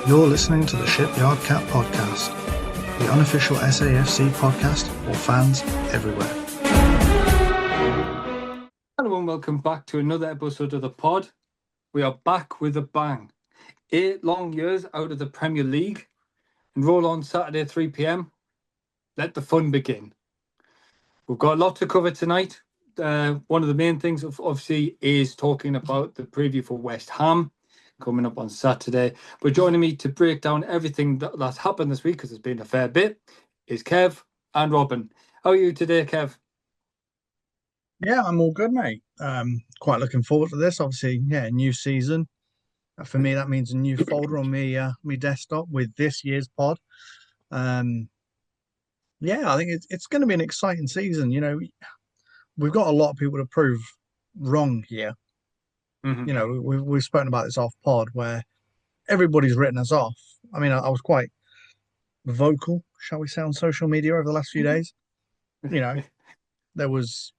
You're listening to the Shipyard Cat Podcast, the unofficial SAFC podcast for fans everywhere. Hello and welcome back to another episode of the pod. We are back with a bang. 8 long years out of the Premier League, and roll on Saturday 3 p.m. Let the fun begin. We've got a lot to cover tonight. One of the main things, obviously, is talking about the preview for West Ham coming up on Saturday. But joining me to break down everything that's happened this week, because there's been a fair bit, is Kev and Robin. How are you today, Kev? Yeah, I'm all good, mate. Quite looking forward to this. Obviously, yeah, new season. For me, that means a new folder on me desktop with this year's pod. Yeah, I think it's going to be an exciting season. You know, we've got a lot of people to prove wrong here. Mm-hmm. You know, we've spoken about this off pod where everybody's written us off. I mean, I was quite vocal, shall we say, on social media over the last few days. You know, there was,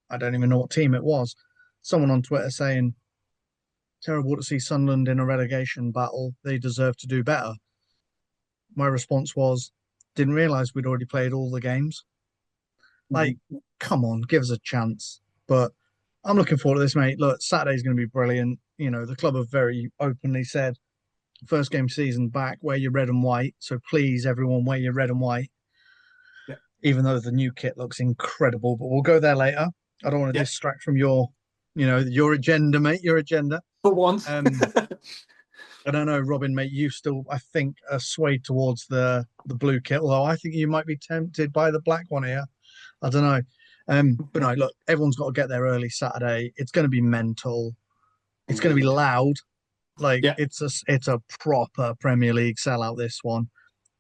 I don't even know what team it was, someone on Twitter saying, terrible to see Sunderland in a relegation battle. They deserve to do better. My response was, didn't realise we'd already played all the games. Like, come on, give us a chance. But I'm looking forward to this, mate. Look, Saturday's going to be brilliant. You know, the club have very openly said, first game season back, wear your red and white. So please, everyone, wear your red and white. Yeah. Even though the new kit looks incredible, but we'll go there later. I don't want to distract from your agenda, mate, your agenda. For once. I don't know, Robin, mate, you still, I think, are swayed towards the blue kit, although I think you might be tempted by the black one here. I don't know. But no, look, everyone's got to get there early Saturday. It's going to be mental. It's going to be loud. Like, it's a proper Premier League sellout, this one.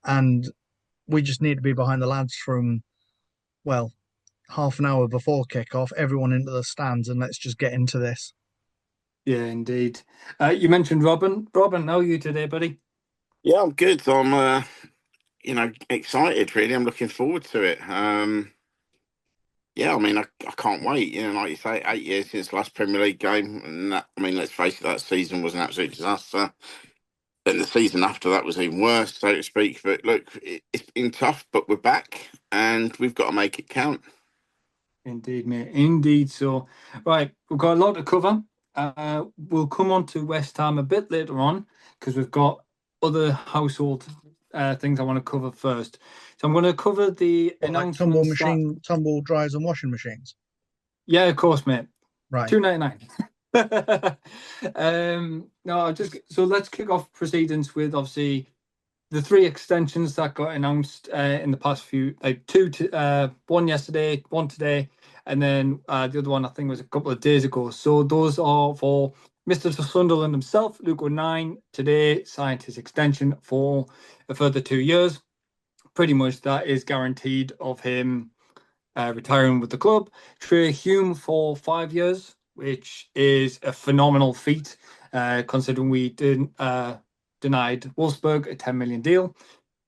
And we just need to be behind the lads from, well, half an hour before kickoff, everyone into the stands, and let's just get into this. Yeah, indeed. You mentioned Robin. Robin, how are you today, buddy? Yeah, I'm good. I'm, excited, really. I'm looking forward to it. Yeah, I mean, I can't wait. You know, like you say, 8 years since the last Premier League game. And that, I mean, let's face it, that season was an absolute disaster. Then the season after that was even worse, so to speak. But look, it's been tough, but we're back and we've got to make it count. Indeed, mate. Indeed. So, right, we've got a lot to cover. We'll come on to West Ham a bit later on because we've got other household things I want to cover first. So I'm going to cover the announcements. Like tumble dryers and washing machines. Yeah, of course, mate. Right. $2.99. So let's kick off proceedings with obviously the 3 extensions that got announced in the past few, like one yesterday, one today, and then the other one I think was a couple of days ago. So those are for Mr. Sunderland himself. Luke O'Nien today signed his extension for a further 2 years. Pretty much that is guaranteed of him retiring with the club. Trey Hume for 5 years, which is a phenomenal feat considering we denied Wolfsburg a 10 million deal.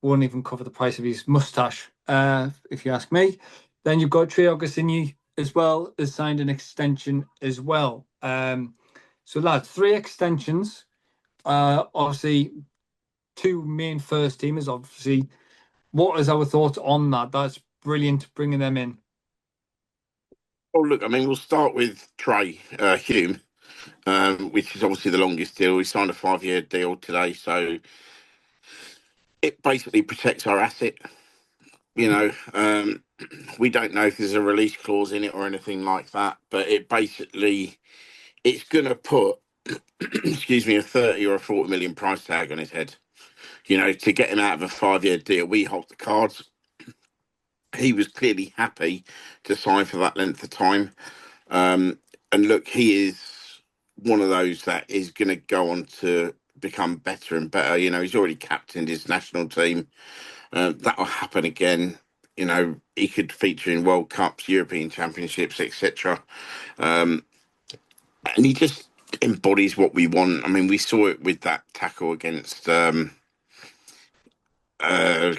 Won't even cover the price of his moustache, if you ask me. Then you've got Trey Augustini as well, has signed an extension as well. So lads, 3 extensions. Obviously, 2 main first teamers. Obviously, what is our thoughts on that? That's brilliant, bringing them in. Oh, look, I mean, we'll start with Trey Hume, which is obviously the longest deal. We signed a 5-year deal today, so it basically protects our asset. You know, we don't know if there's a release clause in it or anything like that, but it's going to put, excuse me, a 30 or a 40 million price tag on his head. You know, to get him out of a 5-year deal, we hold the cards. He was clearly happy to sign for that length of time. And look, he is one of those that is going to go on to become better and better. You know, he's already captained his national team. That will happen again. You know, he could feature in World Cups, European Championships, etc. And he just embodies what we want. I mean, we saw it with that tackle against... I'm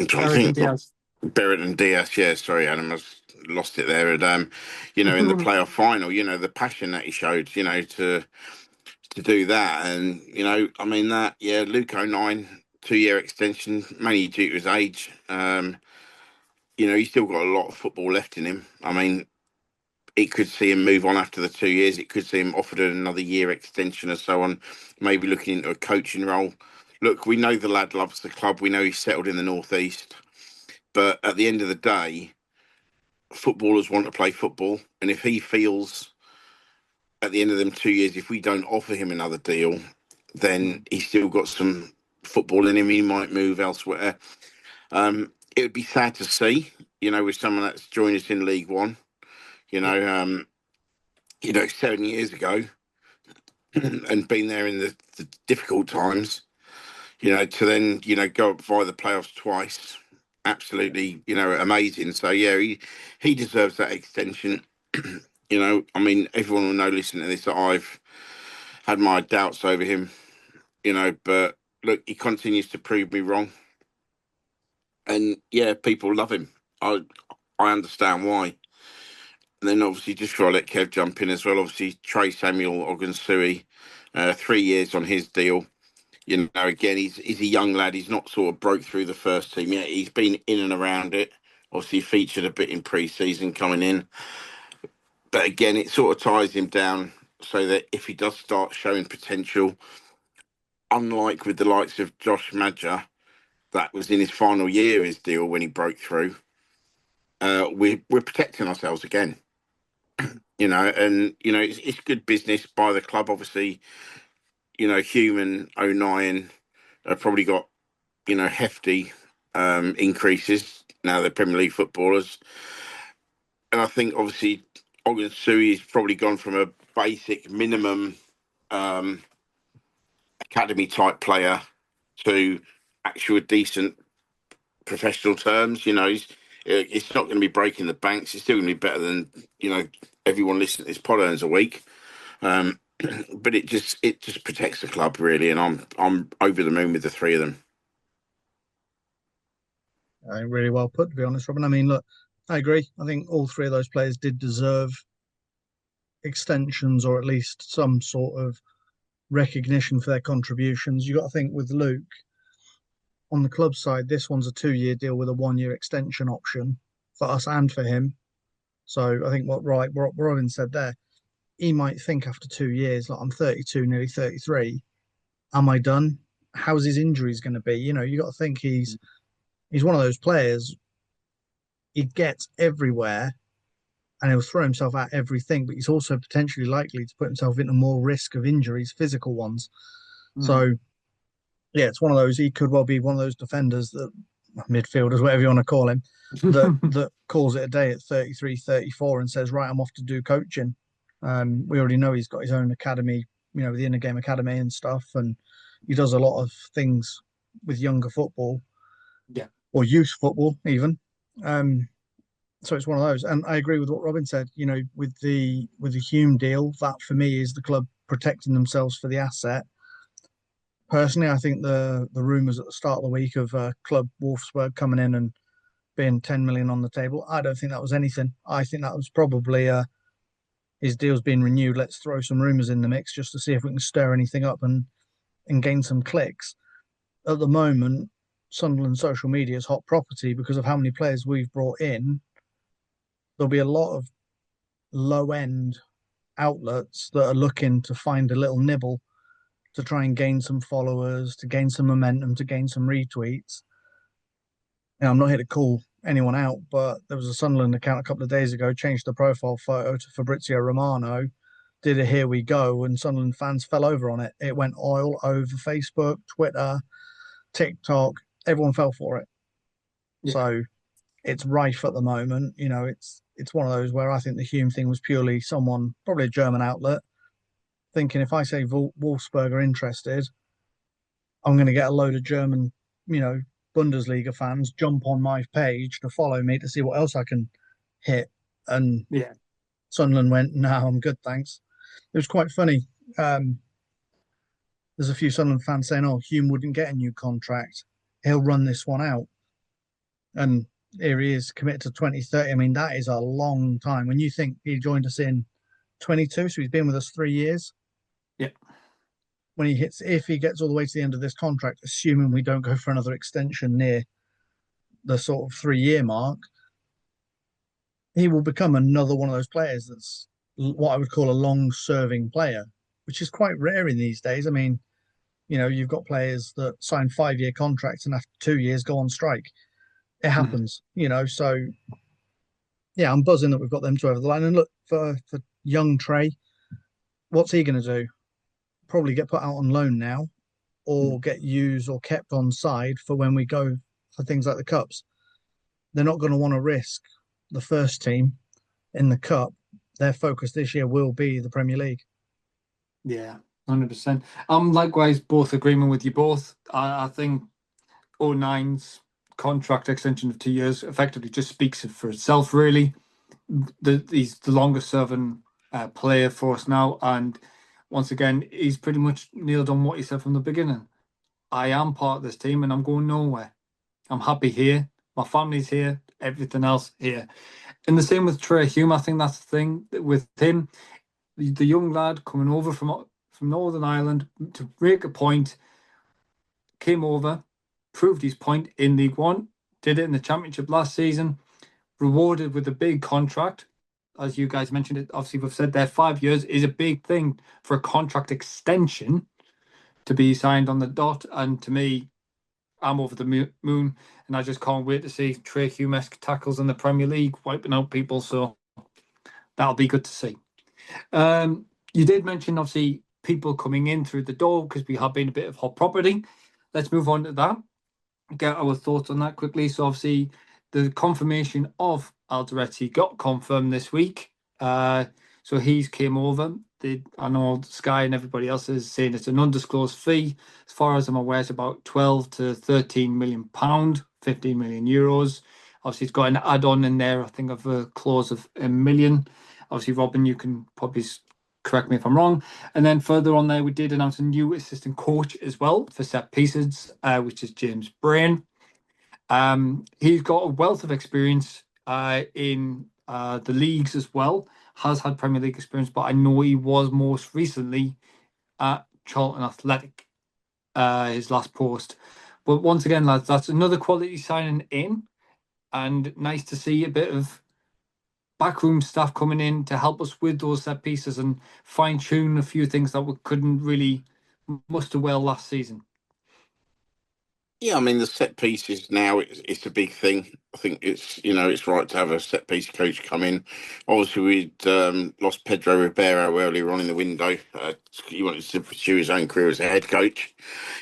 trying to think. Berrett and Diaz, yeah, sorry, Adam, I lost it there. And, you know, in the playoff final, you know, the passion that he showed, you know, to to do that. And, I mean, Luke 09, 2-year extension, mainly due to his age. He's still got a lot of football left in him. I mean, it could see him move on after the 2 years. It could see him offered another year extension or so on, maybe looking into a coaching role. Look, we know the lad loves the club. We know he's settled in the Northeast. But at the end of the day, footballers want to play football. And if he feels at the end of them 2 years, if we don't offer him another deal, then he's still got some football in him. He might move elsewhere. It would be sad to see, with someone that's joined us in League One, 7 years ago and been there in the difficult times, to then, go up via the playoffs twice. Absolutely, amazing. So, yeah, he deserves that extension. I mean, everyone will know, listening to this, that I've had my doubts over him, but look, he continues to prove me wrong. And, yeah, people love him. I understand why. And then, obviously, just before I let Kev jump in as well, obviously, Trey Samuel Ogunsui, 3 years on his deal. Again, he's a young lad. He's not sort of broke through the first team yet. He's been in and around it. Obviously, featured a bit in pre-season coming in. But again, it sort of ties him down so that if he does start showing potential, unlike with the likes of Josh Madger, that was in his final year, his deal, when he broke through, we're protecting ourselves again. It's good business by the club. Obviously, Hume and O'Nien have probably got, hefty increases now they're Premier League footballers. And I think, obviously, Ogunsui has probably gone from a basic minimum academy type player to actual decent professional terms. It's not going to be breaking the banks. It's still going to be better than everyone listening to this pod earns a week. But it just protects the club, really, and I'm over the moon with the three of them. Really well put, to be honest, Robin. I mean, look, I agree. I think all three of those players did deserve extensions, or at least some sort of recognition for their contributions. You got to think with Luke, on the club side, this one's a 2-year deal with a 1-year extension option for us and for him. So I think what Robin said there, he might think after 2 years, like, I'm 32, nearly 33. Am I done? How's his injuries going to be? You got to think he's one of those players. He gets everywhere and he'll throw himself at everything, but he's also potentially likely to put himself into more risk of injuries, physical ones. So, yeah, it's one of those. He could well be one of those defenders, that midfielders, whatever you want to call him, that calls it a day at 33, 34 and says, right, I'm off to do coaching. We already know he's got his own academy, the Inner Game Academy and stuff, and he does a lot of things with younger football, or youth football even. So it's one of those, and I agree with what Robin said. With the Hume deal, that for me is the club protecting themselves for the asset. Personally, I think the rumours at the start of the week of Club Wolfsburg coming in and being 10 million on the table, I don't think that was anything. I think that was probably his deal's been renewed. Let's throw some rumours in the mix just to see if we can stir anything up and gain some clicks. At the moment, Sunderland social media is hot property because of how many players we've brought in. There'll be a lot of low-end outlets that are looking to find a little nibble to try and gain some followers, to gain some momentum, to gain some retweets. Now, I'm not here to call anyone out, but there was a Sunderland account a couple of days ago, changed the profile photo to Fabrizio Romano, did a here we go, and Sunderland fans fell over on it. It went all over Facebook, Twitter, TikTok. Everyone fell for it. Yeah. So it's rife at the moment. It's one of those where I think the Hume thing was purely someone, probably a German outlet, thinking if I say Wolfsburg are interested, I'm going to get a load of German, Bundesliga fans jump on my page to follow me to see what else I can hit. And Sunderland went, no, I'm good, thanks. It was quite funny. There's a few Sunderland fans saying, oh, Hume wouldn't get a new contract. He'll run this one out. And here he is, committed to 2030. I mean, that is a long time. When you think he joined us in 22, so he's been with us 3 years. Yeah. if he gets all the way to the end of this contract, assuming we don't go for another extension near the sort of 3-year mark, he will become another one of those players that's what I would call a long-serving player, which is quite rare in these days. I mean, you've got players that sign 5-year contracts and after 2 years go on strike. It happens, so yeah, I'm buzzing that we've got them two over the line. And look, for young Trey, what's he going to do? Probably get put out on loan now or get used or kept on side for when we go for things like the Cups. They're not going to want to risk the first team in the Cup. Their focus this year will be the Premier League. Yeah, 100%. I'm likewise both agreement with you both. I think 09's contract extension of 2 years effectively just speaks for itself, really. He's the longest serving player for us now. And once again, he's pretty much nailed on what he said from the beginning. I am part of this team and I'm going nowhere. I'm happy here. My family's here. Everything else here. And the same with Trey Hume. I think that's the thing with him. The young lad coming over from Northern Ireland to make a point, came over, proved his point in League One, did it in the Championship last season, rewarded with a big contract. As you guys mentioned, it obviously we've said there 5 years is a big thing for a contract extension to be signed on the dot. And to me, I'm over the moon, and I just can't wait to see Trey Hume-esque tackles in the Premier League wiping out people. So that'll be good to see. You did mention obviously people coming in through the door because we have been a bit of hot property. Let's move on to that. Get our thoughts on that quickly. So obviously the confirmation of Alderete got confirmed this week. So he's came over. I know Sky and everybody else is saying it's an undisclosed fee. As far as I'm aware, it's about 12 to 13 million pound, 15 million euros. Obviously, it's got an add-on in there, I think, of a clause of $1 million. Obviously, Robin, you can probably correct me if I'm wrong. And then further on there, we did announce a new assistant coach as well for set pieces, which is James Brain. He's got a wealth of experience in the leagues as well, has had Premier League experience, but I know he was most recently at Charlton Athletic, his last post. But once again, lads, that's another quality signing in, and nice to see a bit of backroom staff coming in to help us with those set pieces and fine-tune a few things that we couldn't really muster well last season. Yeah, I mean, the set pieces now, it's a big thing. I think it's right to have a set piece coach come in. Obviously, we'd lost Pedro Ribeiro earlier on in the window. He wanted to pursue his own career as a head coach,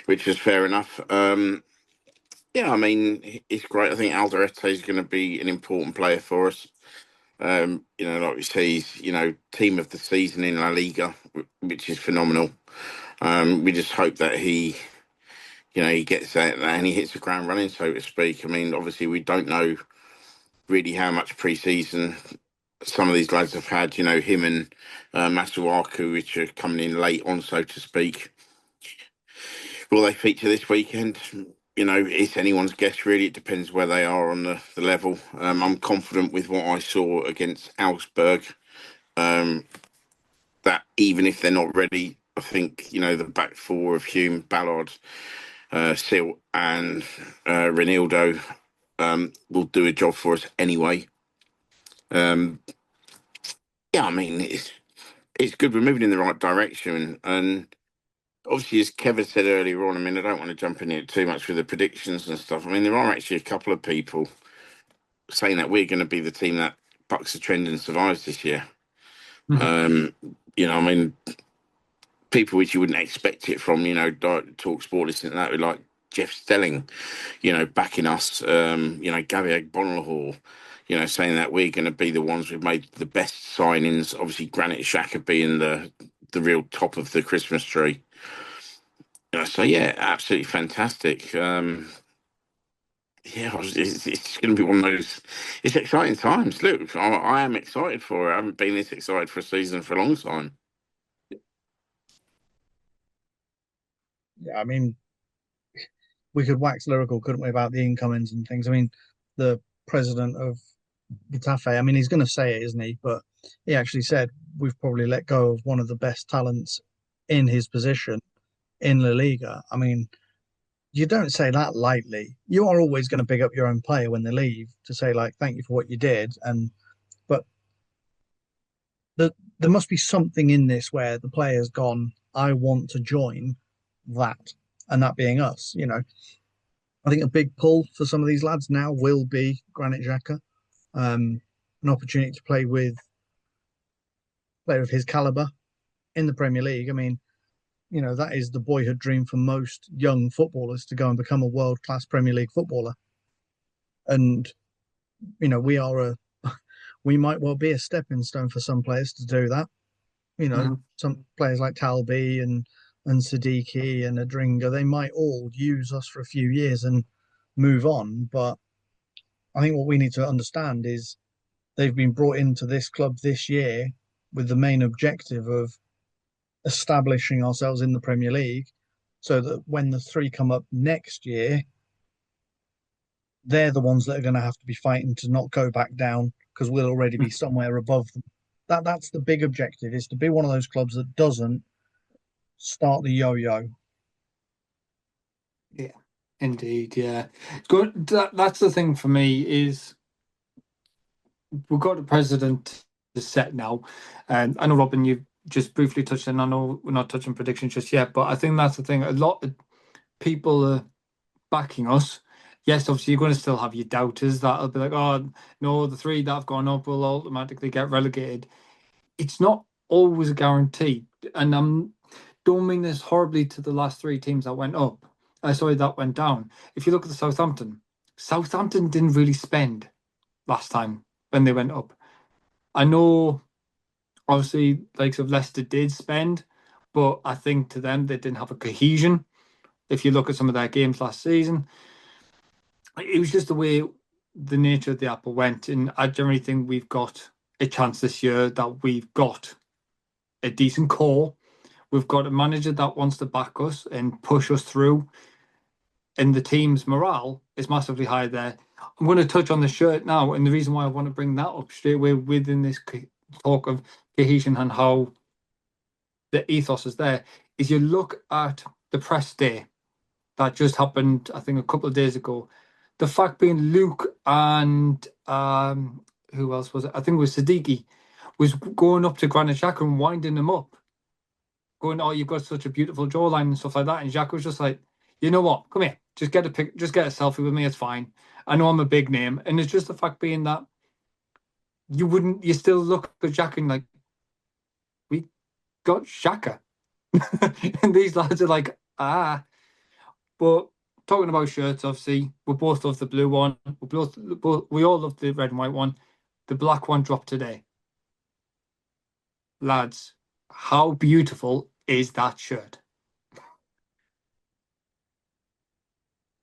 which was fair enough. Yeah, I mean, it's great. I think Alderete is going to be an important player for us. Like we say, he's, team of the season in La Liga, which is phenomenal. We just hope that he gets that and he hits the ground running, so to speak. I mean, obviously, we don't know really how much pre-season some of these lads have had. Him and Masuaku, which are coming in late on, so to speak. Will they feature this weekend? It's anyone's guess, really. It depends where they are on the level. I'm confident with what I saw against Augsburg, that even if they're not ready, I think, the back four of Hume, Ballard, Silt and Renildo will do a job for us anyway. Yeah, I mean, it's good. We're moving in the right direction. And obviously, as Kevin said earlier on, I mean, I don't want to jump in here too much with the predictions and stuff. I mean, there are actually a couple of people saying that we're going to be the team that bucks the trend and survives this year. I mean, people which you wouldn't expect it from, Talk Sport, listening to that, like Jeff Stelling, backing us, Gabriel Bonalhor, saying that we're going to be the ones who've made the best signings. Obviously, Granit Xhaka being the real top of the Christmas tree. So, yeah, absolutely fantastic. It's going to be one of those. It's exciting times. Look, I am excited for it. I haven't been this excited for a season for a long time. Yeah, I mean, we could wax lyrical, couldn't we, about the incomings and things? I mean, the president of Getafe, I mean, he's going to say it, isn't he? But he actually said we've probably let go of one of the best talents in his position in La Liga. I mean, you don't say that lightly. You are always going to pick up your own player when they leave to say like, thank you for what you did. But there must be something in this where the player's gone, I want to join that, and that being us. I think a big pull for some of these lads now will be Granit Xhaka, an opportunity to play with a player of his caliber in the Premier League. I mean, that is the boyhood dream for most young footballers, to go and become a world-class Premier League footballer. And, we might well be a stepping stone for some players to do that. Some players like Talbi and Siddiqui and Adringa, they might all use us for a few years and move on. But I think what we need to understand is they've been brought into this club this year with the main objective of establishing ourselves in the Premier League, so that when the three come up next year, they're the ones that are going to have to be fighting to not go back down, because we'll already be somewhere above them. That's the big objective, is to be one of those clubs that doesn't start the yo-yo. Yeah, indeed. Yeah, it's good. That's the thing for me, is we've got a president set now, and I know, Robin, you've just briefly touched on. I know we're not touching predictions just yet, but I think that's the thing. A lot of people are backing us. Yes, obviously you're going to still have your doubters that'll be like, oh no, the three that have gone up will automatically get relegated. It's not always a guarantee, and don't mean this horribly to the last three teams that went up. Sorry, that went down. If you look at the Southampton didn't really spend last time when they went up. I know, obviously, likes of Leicester did spend, but I think to them they didn't have a cohesion. If you look at some of their games last season, it was just the way the nature of the apple went. And I generally think we've got a chance this year, that we've got a decent core. We've got a manager that wants to back us and push us through. And the team's morale is massively high there. I'm going to touch on the shirt now. And the reason why I want to bring that up straight away within this talk of cohesion and how the ethos is there, is you look at the press day that just happened, I think, a couple of days ago. The fact being Luke and who else was it? I think it was Siddiqui, was going up to Granit Xhaka and winding him up, going, "Oh, you've got such a beautiful jawline," and stuff like that. And Xhaka was just like, "You know what? Come here, just get a selfie with me. It's fine. I know I'm a big name." And it's just the fact being that you still look at Xhaka and like, we got Xhaka, and these lads are like, ah. But talking about shirts, obviously, we both love the blue one. We all love the red and white one. The black one dropped today. Lads, how beautiful is that shirt?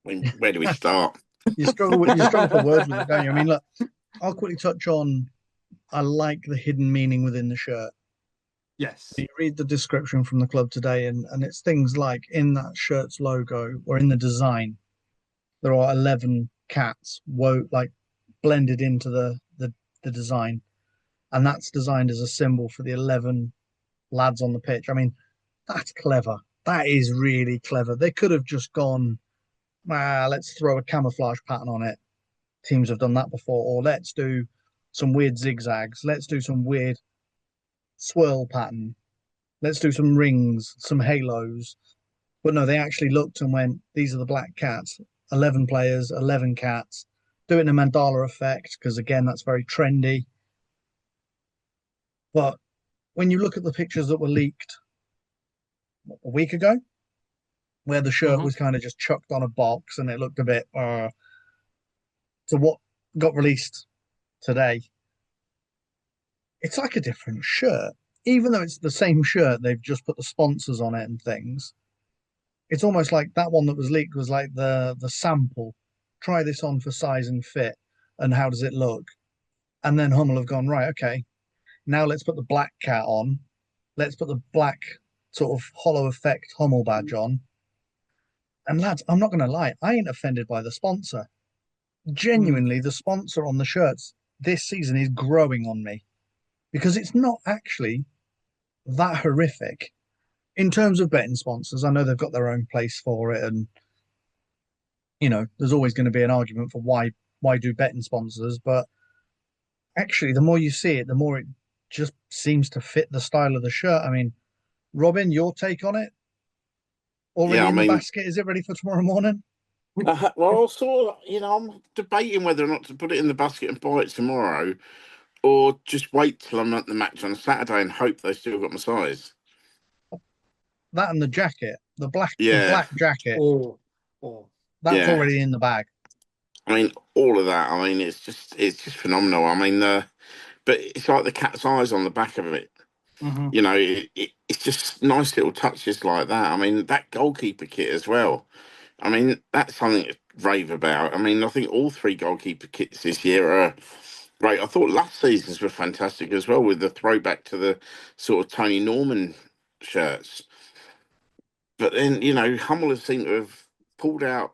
Where do we start? You struggle for words with it, don't you? I mean, look, I'll quickly touch on, I like the hidden meaning within the shirt. Yes. You read the description from the club today, and it's things like, in that shirt's logo or in the design, there are 11 cats blended into the design, and that's designed as a symbol for the 11 lads on the pitch. I mean, that's clever. That is really clever. They could have just gone, let's throw a camouflage pattern on it. Teams have done that before. Or let's do some weird zigzags. Let's do some weird swirl pattern. Let's do some rings, some halos. But no, they actually looked and went, these are the black cats. 11 players, 11 cats. Do it in a mandala effect, because again, that's very trendy. But when you look at the pictures that were leaked a week ago, where the shirt was kind of just chucked on a box and it looked a bit to what got released today, it's like a different shirt. Even though it's the same shirt, they've just put the sponsors on it and things. It's almost like that one that was leaked was like the sample. Try this on for size and fit, and how does it look? And then Hummel have gone, right, okay, now let's put the black cat on. Let's put the black sort of hollow effect Hummel badge on. And lads, I'm not going to lie, I ain't offended by the sponsor. Genuinely, the sponsor on the shirts this season is growing on me, because it's not actually that horrific. in terms of betting sponsors, I know they've got their own place for it, and there's always going to be an argument for why do betting sponsors, but actually, the more you see it, the more it just seems to fit the style of the shirt. I mean, Robin, your take on it? Already Yeah, I in the mean, basket? Is it ready for tomorrow morning? well, I'm debating whether or not to put it in the basket and buy it tomorrow, or just wait till I'm at the match on Saturday and hope they still got my size. That and the jacket, the Yeah, black jacket, Oh, oh, that's yeah. already in the bag. I mean, all of that. I mean, it's just phenomenal. I mean, but it's like the cat's eyes on the back of it. mm-hmm. It's just nice little touches like that. I mean, that goalkeeper kit as well. I mean, that's something to rave about. I mean, I think all three goalkeeper kits this year are great. I thought last season's were fantastic as well, with the throwback to the sort of Tony Norman shirts. But then, Hummel has seemed to have pulled out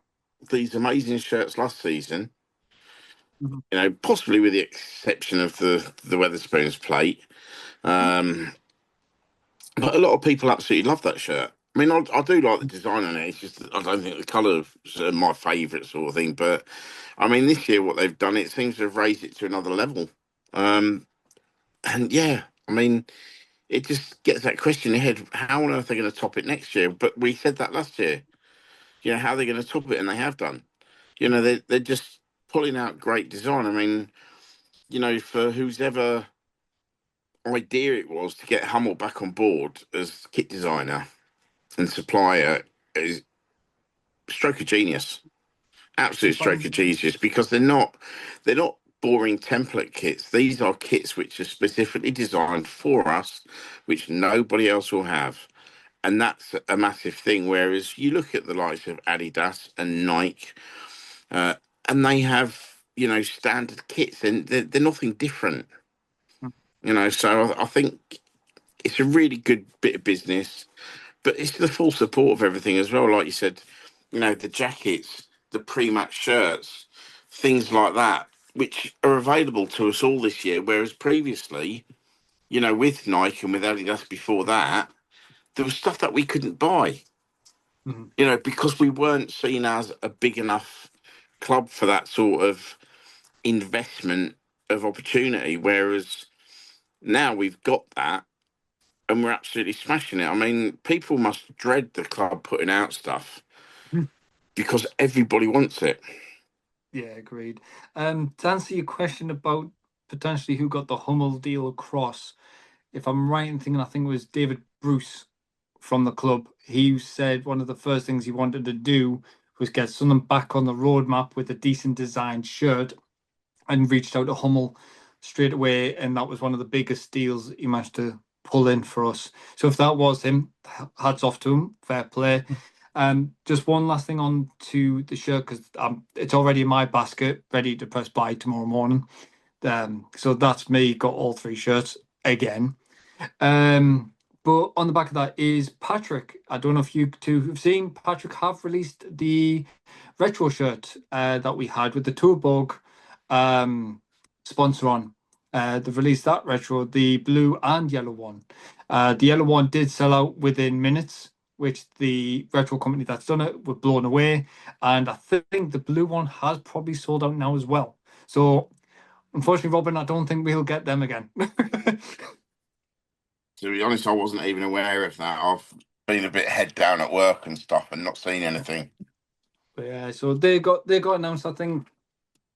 these amazing shirts last season. Mm-hmm. Possibly with the exception of the Weatherspoons plate. Um, but a lot of people absolutely love that shirt. I mean, I do like the design on it. It's just that I don't think the colours are my favourite sort of thing. But I mean, this year what they've done, it seems to have raised it to another level. And yeah, I mean, it just gets that question in your head: how on earth are they going to top it next year? But we said that last year. How are they going to top it? And they have done. They're just pulling out great design. I mean, for whose ever idea it was to get Hummel back on board as kit designer and supplier is stroke of genius, absolute If stroke I'm of genius, because they're not boring template kits. These are kits which are specifically designed for us, which nobody else will have. And that's a massive thing. Whereas you look at the likes of Adidas and Nike, uh, and they have, standard kits, and they're nothing different. So I think it's a really good bit of business, but it's the full support of everything as well. Like you said, the jackets, the pre-match shirts, things like that, which are available to us all this year. Whereas previously, with Nike and with Adidas before that, there was stuff that we couldn't buy, mm-hmm. because we weren't seen as a big enough club for that sort of investment of opportunity. Whereas now we've got that and we're absolutely smashing it. I mean, people must dread the club putting out stuff because everybody wants it. Yeah, agreed. To answer your question about potentially who got the Hummel deal across, if I'm right in thinking, I think it was David Bruce from the club. He said one of the first things he wanted to do was get Sunderland back on the roadmap with a decent designed shirt, and reached out to Hummel straight away, and that was one of the biggest deals he managed to pull in for us. So if that was him, hats off to him, fair play. Just one last thing on to the shirt, because it's already in my basket, ready to press buy tomorrow morning. So that's me, got all three shirts again. But on the back of that is Patrick. I don't know if you two have seen, Patrick have released the retro shirt that we had with the Turbog sponsor on. They've released that retro, the blue and yellow one. The yellow one did sell out within minutes, which the retro company that's done it were blown away. And I think the blue one has probably sold out now as well. So unfortunately, Robin, I don't think we'll get them again. To be honest, I wasn't even aware of that. I've been a bit head down at work and stuff and not seen anything. But yeah, so they got announced, I think,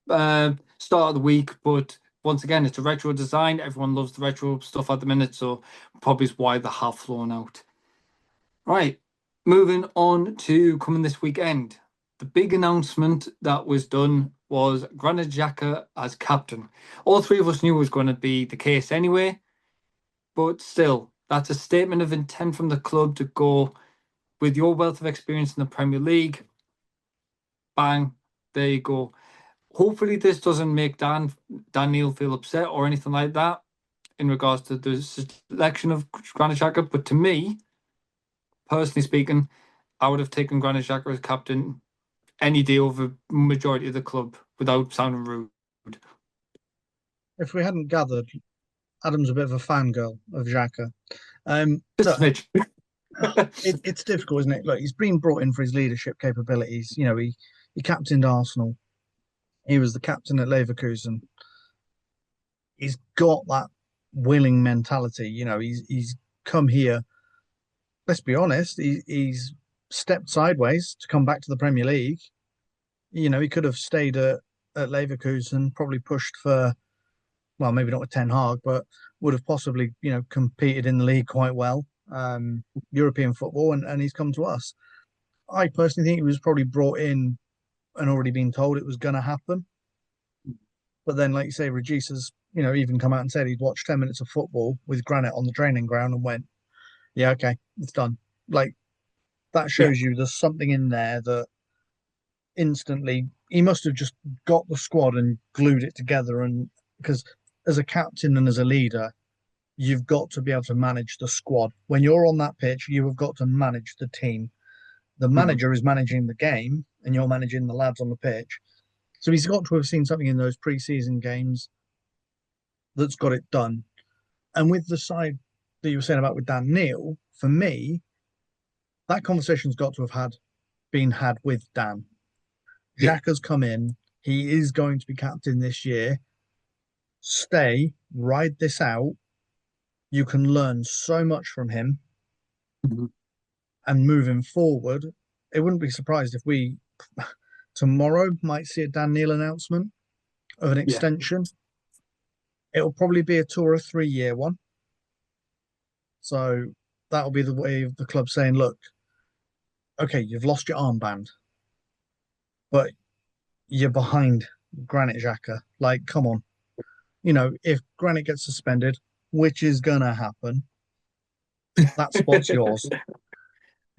start of the week. But once again, it's a retro design. Everyone loves the retro stuff at the minute, so probably is why they have flown out. Right, moving on to coming this weekend. The big announcement that was done was Granit Xhaka as captain. All three of us knew it was going to be the case anyway, but still, that's a statement of intent from the club to go with your wealth of experience in the Premier League. Bang, there you go. Hopefully, this doesn't make Dan Neil feel upset or anything like that in regards to the selection of Granit Xhaka. But to me, personally speaking, I would have taken Granit Xhaka as captain any day over majority of the club without sounding rude. If we hadn't gathered, Adam's a bit of a fangirl of Xhaka. Just Look, a smidge. It's difficult, isn't it? Look, he's been brought in for his leadership capabilities. He captained Arsenal. He was the captain at Leverkusen. He's got that willing mentality. He's come here. Let's be honest. He's stepped sideways to come back to the Premier League. He could have stayed at Leverkusen, probably pushed for, well, maybe not with Ten Hag, but would have possibly, competed in the league quite well, European football, and he's come to us. I personally think he was probably brought in and already been told it was going to happen. But then, like you say, Regis has, even come out and said he'd watched 10 minutes of football with Granite on the training ground and went, yeah, okay, it's done. Like, that shows you there's something in there that instantly he must have just got the squad and glued it together. And because as a captain and as a leader, you've got to be able to manage the squad. When you're on that pitch, you have got to manage the team. The manager is managing the game and you're managing the lads on the pitch. So he's got to have seen something in those pre-season games that's got it done. And with the side that you were saying about with Dan Neil, for me, that conversation's got to have been had with Dan. Xhaka's come in. He is going to be captain this year. Stay, ride this out. You can learn so much from him. And moving forward, it wouldn't be surprised if we tomorrow might see a Dan Neil announcement of an extension. It'll probably be a 2 or 3 year one. So that'll be the way of the club saying, look, okay, you've lost your armband, but you're behind Granit Xhaka. Like, come on. If Granit gets suspended, which is going to happen, that spot's yours.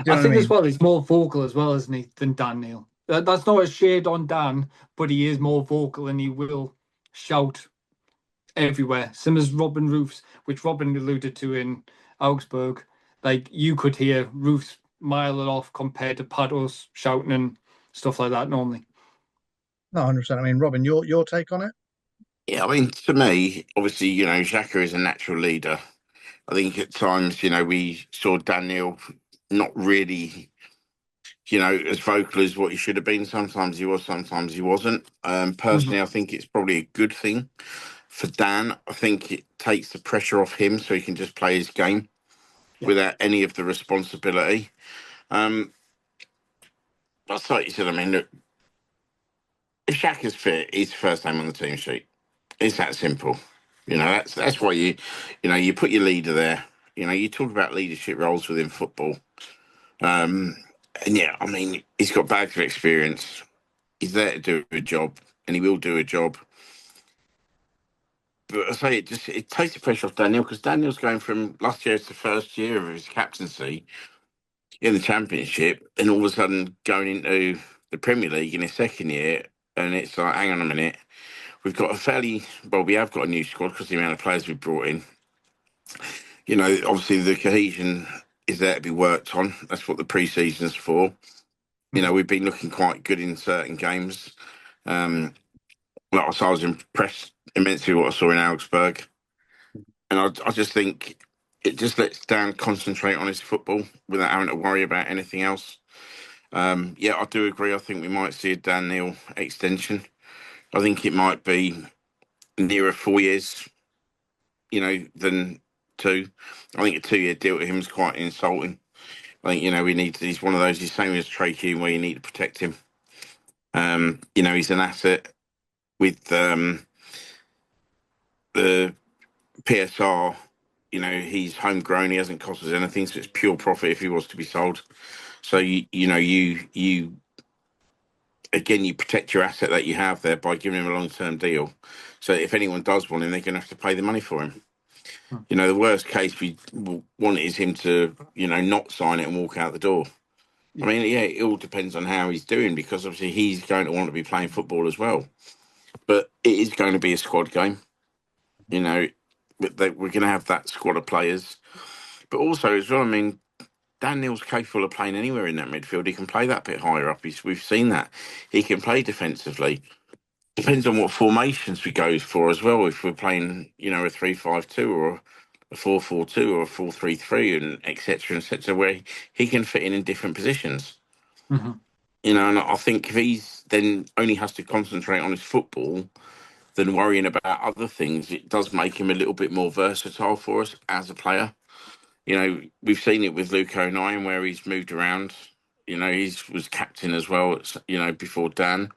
I think as well, he's more vocal as well, isn't he, than Dan Neil? That's not a shade on Dan, but he is more vocal and he will shout everywhere. Same as Robin Roofs, which Robin alluded to in Augsburg. Like, you could hear Roofs mile it off compared to Pados shouting and stuff like that normally. No, 100%. I mean, Robin, your take on it? Yeah, I mean, to me, obviously, Xhaka is a natural leader. I think at times, we saw Daniel not really, as vocal as what he should have been. Sometimes he was, sometimes he wasn't. Personally, I think it's probably a good thing for Dan. I think it takes the pressure off him so he can just play his game without any of the responsibility. That's like you said, I mean, look, if Xhaka's fit, he's the first name on the team sheet. It's that simple. That's why you put your leader there. You talk about leadership roles within football. And yeah, I mean, he's got bags of experience. He's there to do a job, and he will do a job. But I say it takes the pressure off Daniel, because Daniel's going from last year to the first year of his captaincy in the Championship, and all of a sudden going into the Premier League in his second year, and it's like, hang on a minute. We have got a new squad because the amount of players we've brought in. Obviously the cohesion is there to be worked on. That's what the pre-season's for. We've been looking quite good in certain games. I was impressed immensely with what I saw in Augsburg. And I just think it just lets Dan concentrate on his football without having to worry about anything else. I do agree. I think we might see a Dan Neil extension. I think it might be nearer 4 years, than 2. I think a 2-year deal to him is quite insulting. I think, he's one of those, he's same as Trey Hume, where you need to protect him. He's an asset with the PSR. He's homegrown, he hasn't cost us anything, so it's pure profit if he was to be sold. So, you again, you protect your asset that you have there by giving him a long-term deal. So if anyone does want him, they're going to have to pay the money for him. The worst case we want is him to, not sign it and walk out the door. I mean, it all depends on how he's doing, because obviously he's going to want to be playing football as well. But it is going to be a squad game. We're going to have that squad of players. But also as well, I mean, Dan Neil's capable of playing anywhere in that midfield. He can play that bit higher up. We've seen that. He can play defensively. Depends on what formations we go for as well. If we're playing, a 3-5-2 or a 4-4-2 or a 4-3-3 and etc., where he can fit in different positions. Mm-hmm. You know, and I think if he's then only has to concentrate on his football than worrying about other things, it does make him a little bit more versatile for us as a player. You know, we've seen it with Luke O'Nien where he's moved around. You know, he was captain as well, you know, before Dan.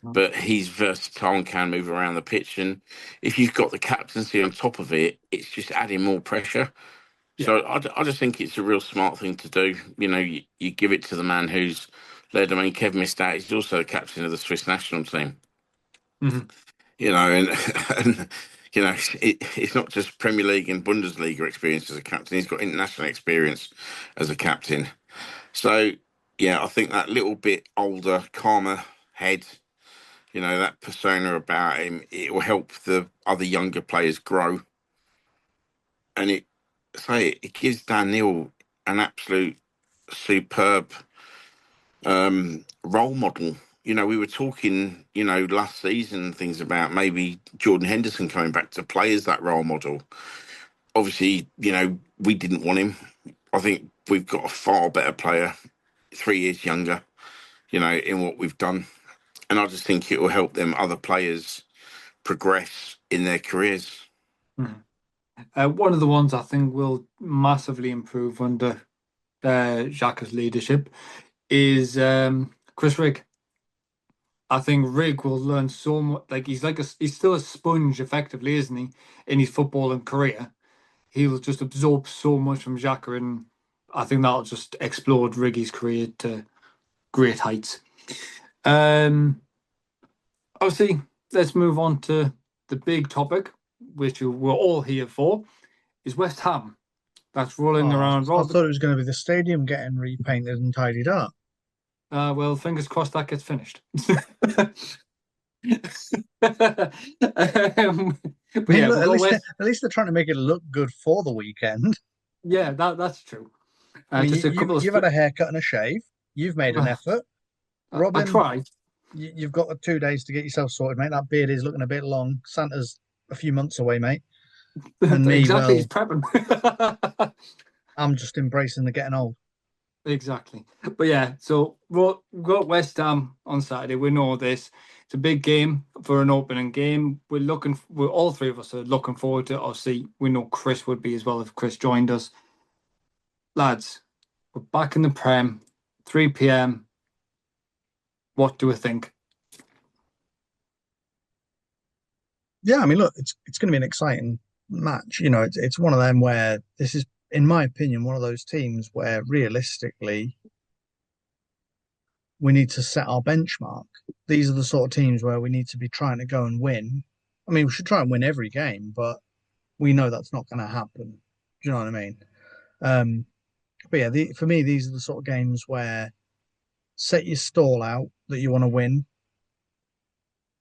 But he's versatile and can move around the pitch. And if you've got the captaincy on top of it, it's just adding more pressure. Yeah. So I just think it's a real smart thing to do. You know, you give it to the man who's led. I mean, Kev missed out. He's also the captain of the Swiss national team. Mm-hmm. You know, and you know, it's not just Premier League and Bundesliga experience as a captain. He's got international experience as a captain. So yeah, I think that little bit older, calmer head, you know, that persona about him, it will help the other younger players grow. And it gives Dan Neil an absolute superb role model. You know, we were talking, you know, last season things about maybe Jordan Henderson coming back to play as that role model. Obviously, you know, we didn't want him. I think we've got a far better player, 3 years younger, you know, in what we've done. And I just think it will help them other players progress in their careers. Mm-hmm. One of the ones I think will massively improve under Xhaka's leadership is Chris Rigg. I think Rigg will learn so much. He's still a sponge, effectively, isn't he? In his footballing career, he'll just absorb so much from Xhaka, and I think that'll just explode Riggy's career to great heights. Obviously, let's move on to the big topic, which we're all here for, is West Ham. That's rolling Oh, around. I thought it was going to be the stadium getting repainted and tidied up. Well, fingers crossed that gets finished. But yeah, Look, we'll go West. at least they're trying to make it look good for the weekend. Yeah, that's true. I mean, Just a couple of. you've had a haircut and a shave. You've made an effort. I Robin, tried. you've got 2 days to get yourself sorted, mate. That beard is looking a bit long. Santa's a few months away, mate. And me, Exactly, well, he's prepping. I'm just embracing the getting old. Exactly. But yeah, so we've got West Ham on Saturday. We know this. It's a big game for an opening game. We're all three of us are looking forward to it. Obviously, we know Chris would be as well if Chris joined us. Lads, we're back in the Prem, 3 p.m. What do we think? Yeah, I mean, look, it's going to be an exciting match. You know, it's one of them where this is, in my opinion, one of those teams where realistically we need to set our benchmark. These are the sort of teams where we need to be trying to go and win. I mean, we should try and win every game, but we know that's not going to happen. Do you know what I mean? But yeah, for me, these are the sort of games where set your stall out that you want to win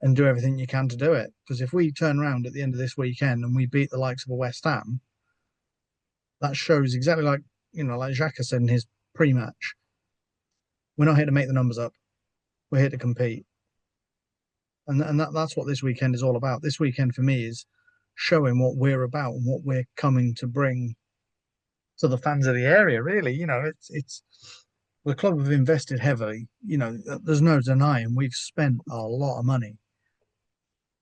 and do everything you can to do it. Because if we turn around at the end of this weekend and we beat the likes of a West Ham, that shows exactly like, you know, like Xhaka said in his pre-match, we're not here to make the numbers up. We're here to compete. And that's what this weekend is all about. This weekend for me is showing what we're about and what we're coming to bring to the fans of the area. Really, you know, it's the club have invested heavily. You know, there's no denying we've spent a lot of money.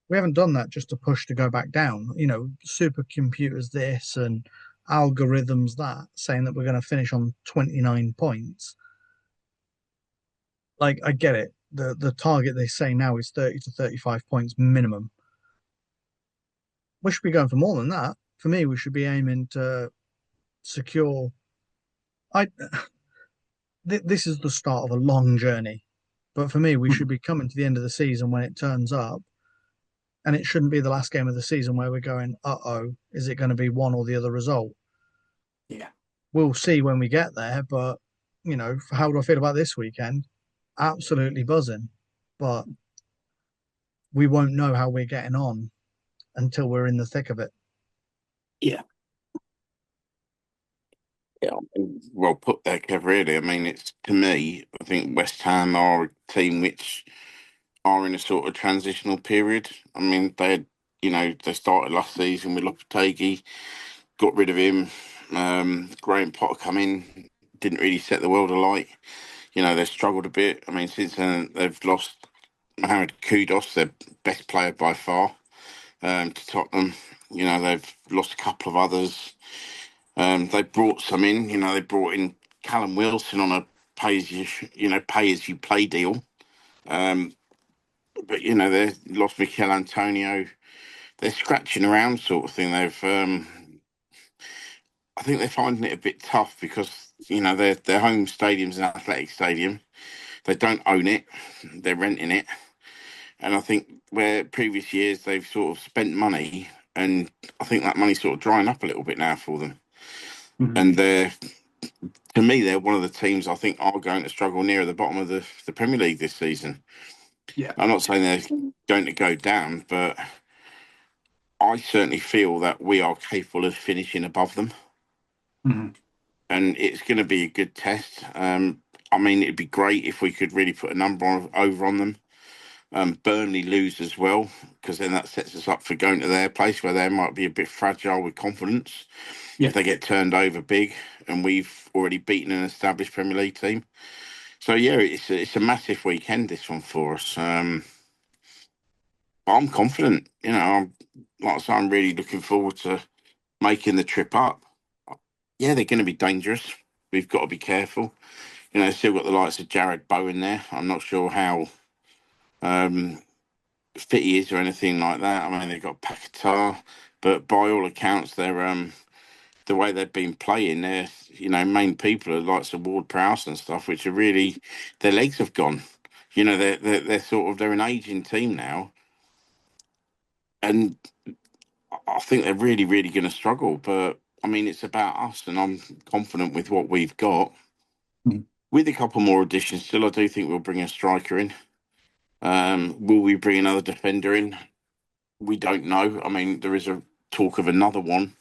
We haven't done that just to push to go back down. You know, supercomputers this and algorithms that saying that we're going to finish on 29 points. Like, I get it. The target they say now is 30 to 35 points minimum. We should be going for more than that. For me, we should be aiming to secure. I this is the start of a long journey, but for me, we should be coming to the end of the season when it turns up, and it shouldn't be the last game of the season where we're going, "Uh-oh, is it going to be one or the other result?" Yeah. We'll see when we get there, but you know, how do I feel about this weekend? Absolutely buzzing, but we won't know how we're getting on until we're in the thick of it. Yeah. Yeah, well put there, Kev. Really, I mean, it's to me. I think West Ham are a team which are in a sort of transitional period. I mean, they started last season with Lopetegui. got rid of him. Graham Potter come in, didn't really set the world alight. They've struggled a bit. I mean, since then they've lost Mohamed Kudus, their best player by far, to Tottenham. They've lost a couple of others. They brought some in. They brought in Callum Wilson on a pay as you play deal. But they lost Mikel Antonio. They're scratching around, sort of thing. I think they're finding it a bit tough because their home stadium's an athletic stadium. They don't own it; they're renting it. And I think where previous years they've sort of spent money, and I think that money's sort of drying up a little bit now for them. Mhm. And to me, they're one of the teams I think are going to struggle near the bottom of the Premier League this season. Yeah. I'm not saying they're going to go down, but I certainly feel that we are capable of finishing above them. Mhm. And it's going to be a good test. I mean, it'd be great if we could really put a number over on them. Burnley lose as well, because then that sets us up for going to their place where they might be a bit fragile with confidence Yeah. if they get turned over big, and we've already beaten an established Premier League team. So yeah, it's a massive weekend, this one for us. But I'm confident. Like I say, I'm really looking forward to making the trip up. Yeah, they're going to be dangerous. We've got to be careful. Still got the likes of Jared Bowen there. I'm not sure how fit he is or anything like that. I mean, they've got Paquetá, but by all accounts, they're the way they've been playing. Their main people are like Ward Prowse and stuff, which are really their legs have gone. They're sort of they're an aging team now, and I think they're really really going to struggle. But I mean, it's about us, and I'm confident with what we've got. Mm. With a couple more additions, still, I do think we'll bring a striker in. Will we bring another defender in? We don't know. I mean, there is a talk of another one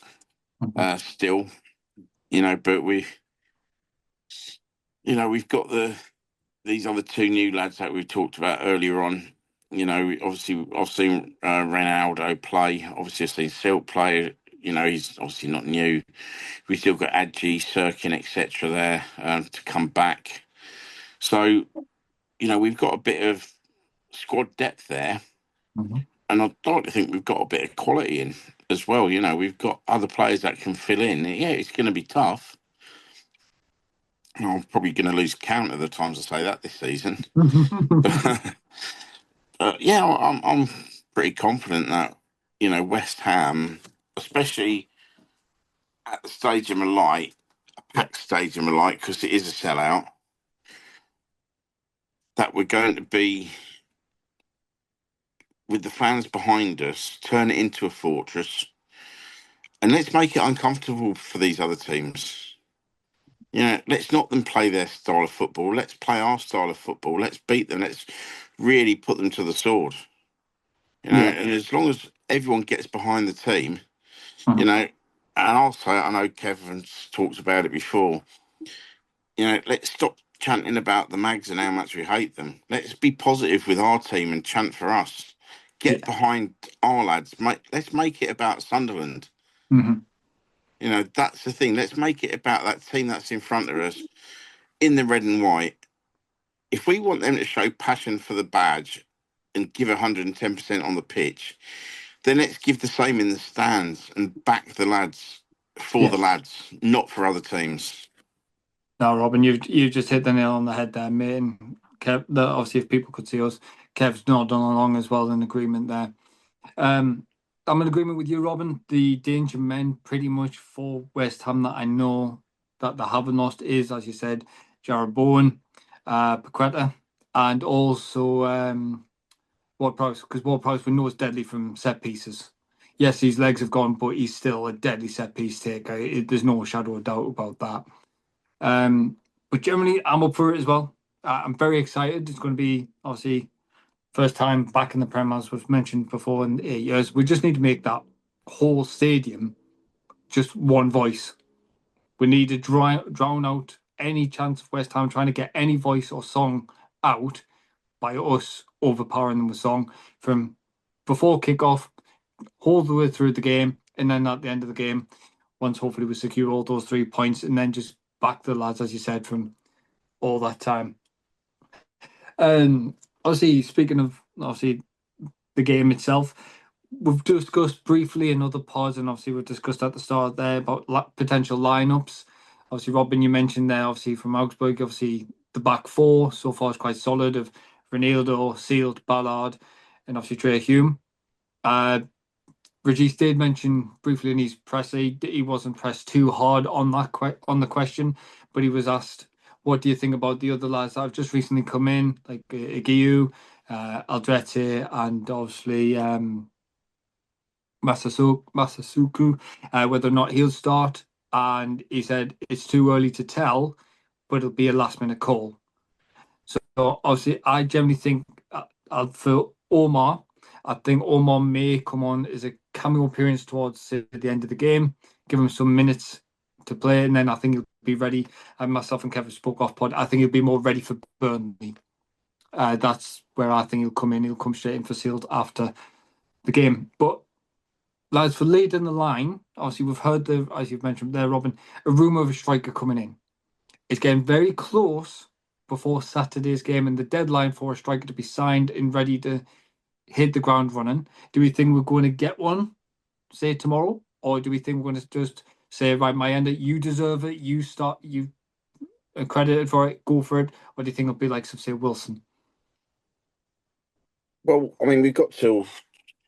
still, but we've got these other two new lads that we talked about earlier on. Obviously, I've seen Ronaldo play. Obviously, I've seen Silk play. He's obviously not new. We still got Adji, Sirkin, etc. there to come back. So, we've got a bit of squad depth there. Mm-hmm. And I'd like to think we've got a bit of quality in as well. We've got other players that can fill in. Yeah, it's going to be tough. I'm probably going to lose count of the times I say that this season. But yeah, I'm pretty confident that West Ham, especially at the Stadium of Light, a packed Stadium of Light, because it is a sellout, that we're going to be with the fans behind us, turn it into a fortress, and let's make it uncomfortable for these other teams. Let's not them play their style of football. Let's play our style of football. Let's beat them. Let's really put them to the sword. And as long as everyone gets behind the team, and I'll say, I know Kevin's talked about it before, let's stop chanting about the Mags and how much we hate them. Let's be positive with our team and chant for us. Get behind our lads. Let's make it about Sunderland. Mm-hmm. That's the thing. Let's make it about that team that's in front of us in the red and white. If we want them to show passion for the badge and give 110% on the pitch, then let's give the same in the stands and back the lads for the lads, not for other teams. No, Robin, you've just hit the nail on the head there, mate. And Kev, obviously, if people could see us, Kev's nodding along as well in agreement there. I'm in agreement with you, Robin. The danger men pretty much for West Ham that I know that they haven't lost is, as you said, Jared Bowen, Paqueta, and also Ward Prowse, because Ward Prowse we know is deadly from set pieces. Yes, his legs have gone, but he's still a deadly set piece taker. There's no shadow of doubt about that. But generally, I'm up for it as well. I'm very excited. It's going to be obviously first time back in the Prem, as was mentioned before, in 8 years. We just need to make that whole stadium just one voice. We need to drown out any chance of West Ham trying to get any voice or song out by us overpowering them with song from before kickoff, all the way through the game, and then at the end of the game, once hopefully we secure all those 3 points, and then just back the lads, as you said, from all that time. Obviously, speaking of the game itself, we've discussed briefly in other pods, and obviously we've discussed at the start there about potential lineups. Obviously, Robin, you mentioned there, obviously from Augsburg, obviously the back four so far is quite solid of Ronaldo, Sealed, Ballard, and obviously Trey Hume. Regis did mention briefly in his press he wasn't pressed too hard on the question, but he was asked, "What do you think about the other lads that have just recently come in, like Igiu, Aldrete, and obviously Masasuku, whether or not he'll start?" And he said it's too early to tell, but it'll be a last minute call. So obviously, I generally think for Omar, I think Omar may come on as a cameo appearance towards the end of the game, give him some minutes to play, and then I think he'll be ready. And myself and Kevin spoke off pod. I think he'll be more ready for Burnley. That's where I think he'll come in. He'll come straight in for Sealed after the game. But lads, for leading the line, obviously we've heard as you've mentioned there, Robin, a rumour of a striker coming in. It's getting very close before Saturday's game and the deadline for a striker to be signed and ready to hit the ground running. Do we think we're going to get one, say tomorrow, or do we think we're going to just say, right, Mayenda, you deserve it, you start, you are credited for it, go for it, or do you think it'll be like, say, Wilson? Well, I mean, we've got till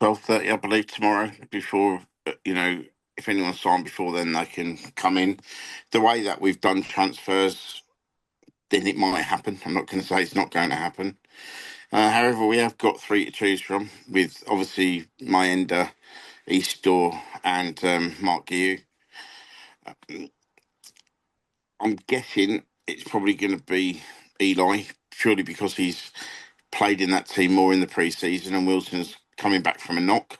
12:30, I believe, tomorrow before, if anyone's signed before then, they can come in. The way that we've done transfers, then it might happen. I'm not going to say it's not going to happen. However, we have got 3 to choose from, with obviously Mayenda, Eastdoor, and Mark Guiu. I'm guessing it's probably going to be Eli, purely because he's played in that team more in the pre-season, and Wilson's coming back from a knock.